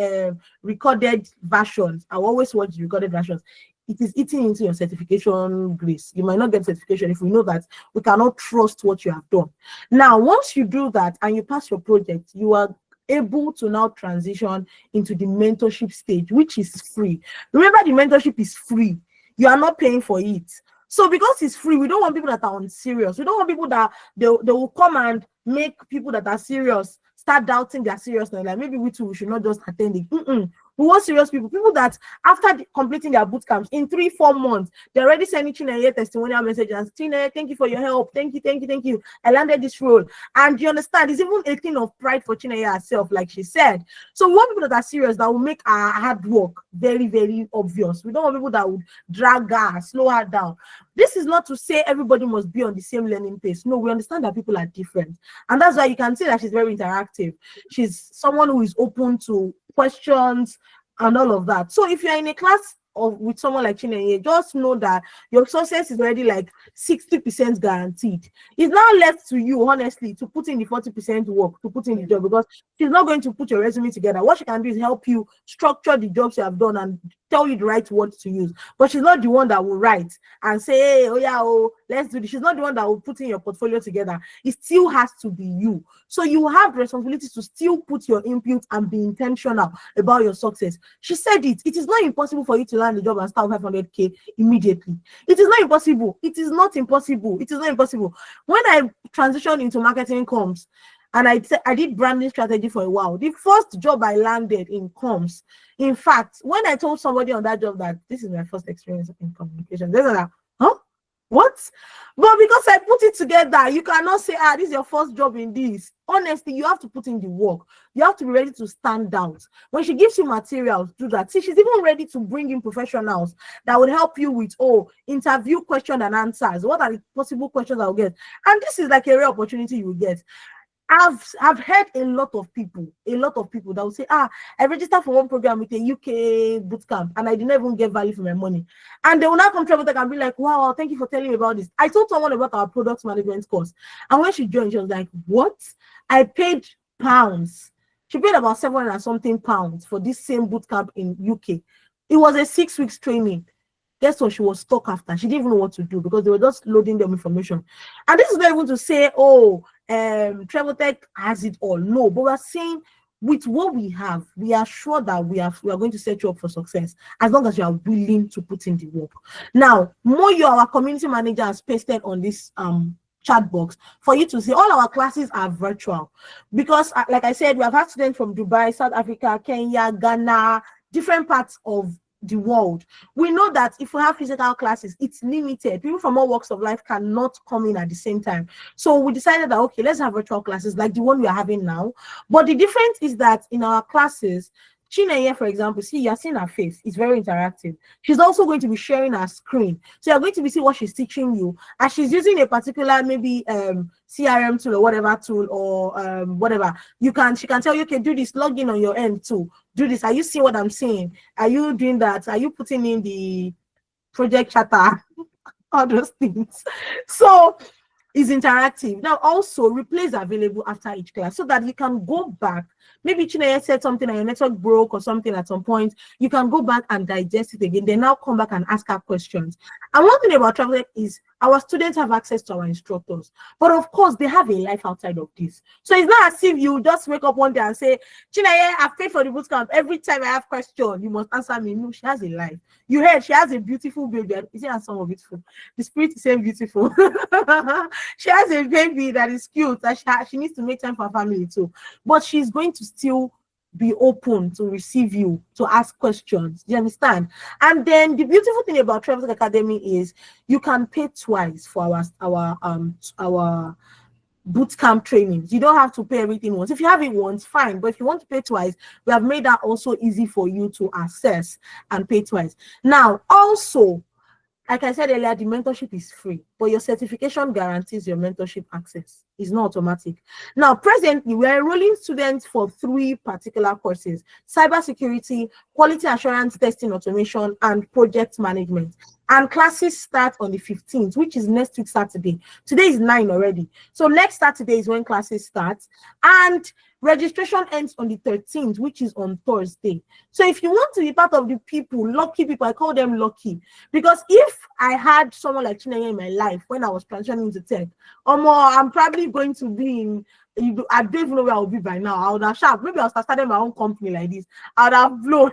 recorded versions. I always watch the recorded versions. It is eating into your certification grace. You might not get certification if we know that we cannot trust what you have done. Now, once you do that and you pass your project, you are able to now transition into the mentorship stage, which is free. Remember, the mentorship is free. You are not paying for it. So because it's free, we don't want people that are unserious. We don't want people that they will come and make people that are serious start doubting their seriousness. Like, maybe we too, we should not just attend it. We want serious people that after completing their boot camps in 3-4 months, they're already sending Chinenye testimonial messages. Chinenye, thank you for your help. Thank you. I landed this role. And you understand, it's even a thing of pride for Chinenye herself, like she said. So we want people that are serious, that will make our hard work very, very obvious. We don't want people that would drag her, slow her down. This is not to say everybody must be on the same learning pace. No, we understand that people are different. And that's why you can see that she's very interactive. She's someone who is open to questions and all of that. So if you're in a class with someone like Chinenye, just know that your success is already like 60% guaranteed. It's now left to you, honestly, to put in the 40% work, to put in the job, because she's not going to put your resume together. What she can do is help you structure the jobs you have done and tell you the right words to use. But she's not the one that will write and say, hey, let's do this. She's not the one that will put in your portfolio together. It still has to be you. So you have the responsibility to still put your input and be intentional about your success. She said it. It is not impossible for you to land the job and start 500K immediately. It is not impossible. It is not impossible. It is not impossible. When I transitioned into marketing comms, and I did branding strategy for a while, the first job I landed in comms, in fact, when I told somebody on that job that this is my first experience in communication, they were like, huh? What? But because I put it together, you cannot say, this is your first job in this. Honestly, you have to put in the work. You have to be ready to stand out. When she gives you materials, do that. See, she's even ready to bring in professionals that would help you with, interview question and answers. What are the possible questions I'll get? And this is like a real opportunity you will get. I've heard a lot of people that will say, I registered for one program with a UK bootcamp and I didn't even get value for my money. And they will now come to Travotech and be like, wow, thank you for telling me about this. I told someone about our product management course. And when she joined, she was like, what? I paid pounds. She paid about 700 and something pounds for this same bootcamp in UK. It was a 6 weeks training. Guess what? She was stuck after. She didn't even know what to do because they were just loading them information. And this is not even to say, Travotech has it all. No, but we're saying with what we have, we are sure that we are going to set you up for success as long as you are willing to put in the work. Now, Moyo, our community manager, has pasted on this chat box for you to see all our classes are virtual because, like I said, we have had students from Dubai, South Africa, Kenya, Ghana, different parts of the world. We know that if we have physical classes, it's limited. People from all walks of life cannot come in at the same time. So we decided that, okay, let's have virtual classes like the one we are having now. But the difference is that in our classes, Chineye, for example, see, you're seeing her face. It's very interactive. She's also going to be sharing her screen. So you're going to be seeing what she's teaching you. And she's using a particular, maybe CRM tool or whatever tool or whatever. She can tell you, okay, do this, log in on your end too. Do this. Are you seeing what I'm saying? Are you doing that? Are you putting in the project chatter? All those things. So it's interactive. Now also replays are available after each class so that you can go back. Maybe Chineye said something and your network broke or something at some point. You can go back and digest it again. Then now come back and ask her questions. And one thing about Travotech is our students have access to our instructors. But of course, they have a life outside of this. So it's not as if you just wake up one day and say, Chineye, I've paid for the bootcamp. Every time I have questions, you must answer me. No, she has a life. You heard she has a beautiful baby. Isn't that some of it? The spirit is saying beautiful. She has a baby that is cute. That she needs to make time for her family too. But she's going to still be open to receive you, to ask questions. Do you understand? And then the beautiful thing about Travotech Academy is you can pay twice for our bootcamp trainings. You don't have to pay everything once. If you have it once, fine. But if you want to pay twice, we have made that also easy for you to access and pay twice. Now, also, like I said earlier, the mentorship is free, but your certification guarantees your mentorship access. It's not automatic. Now, presently, we're enrolling students for 3 particular courses: cybersecurity, quality assurance testing automation, and project management. And classes start on the 15th, which is next week, Saturday. Today is 9 already. So next Saturday is when classes start. And registration ends on the 13th, which is on Thursday. So if you want to be part of the people, lucky people, I call them lucky. Because if I had someone like Chineye in my life when I was transitioning into tech, or more, I'm probably going to be in, I don't even know where I'll be by now. I would have sharp. Maybe I'll start starting my own company like this. I would have blown.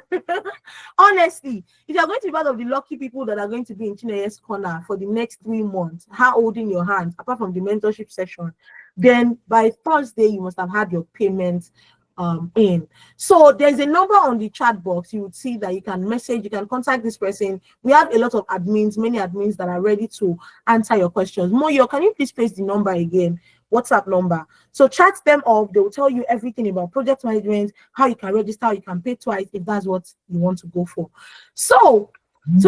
Honestly, if you're going to be part of the lucky people that are going to be in Chineye's corner for the next 3 months, her holding your hand, apart from the mentorship session, then by Thursday, you must have had your payment in. So there's a number on the chat box. You would see that you can message, you can contact this person. We have a lot of admins, many admins that are ready to answer your questions. Moyo, can you please paste the number again? WhatsApp number. So chat them up. They will tell you everything about project management, how you can register, how you can pay twice if that's what you want to go for. So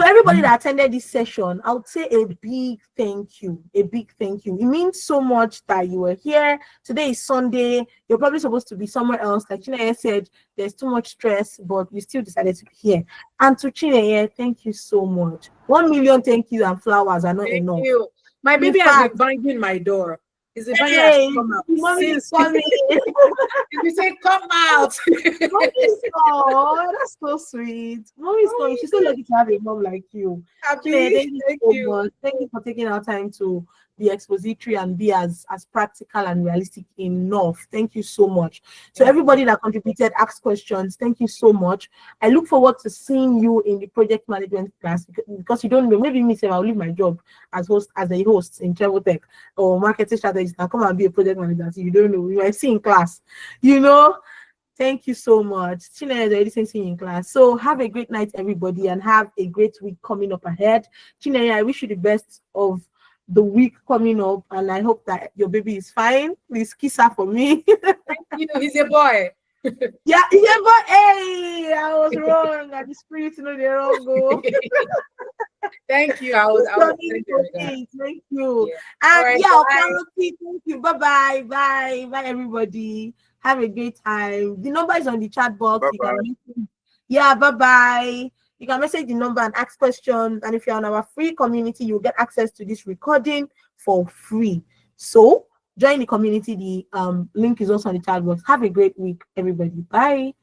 everybody that attended this session, I would say a big thank you. A big thank you. It means so much that you were here. Today is Sunday. You're probably supposed to be somewhere else. Like Chineye said, there's too much stress, but you still decided to be here. And to Chineye, thank you so much. 1 million thank you and flowers are not enough. Thank you. My baby has been banging my door. Is the baby has come out? Mommy is coming. If you say come out. Oh, that's so sweet. Mommy is coming. She's so lucky to have a mom like you. Happy. Thank you Thank so you. much. Thank you for taking our time to be expository and be as practical and realistic enough. Thank you so much. So everybody that contributed, asked questions, thank you so much. I look forward to seeing you in the project management class because you don't know, maybe me say I'll leave my job as a host in Travotech or marketing strategist and come and be a project manager. So you don't know, you might see in class, you know. Thank you so much. Chineye is already saying see you in class. So have a great night, everybody, and have a great week coming up ahead. Chineye, I wish you the best of the week coming up, and I hope that your baby is fine. Please kiss her for me. You know, he's a boy. Yeah, but hey, I was wrong. And the spirit know the wrong go. Thank you. I was thank you. Thank you. Yeah. And Alright, yeah, bye. thank you. Bye, everybody. Have a great time. The number is on the chat box. You Bye-bye. can yeah, bye. You can message the number and ask questions. And if you're on our free community, you'll get access to this recording for free. So join the community. The link is also on the chat box. Have a great week, everybody. Bye.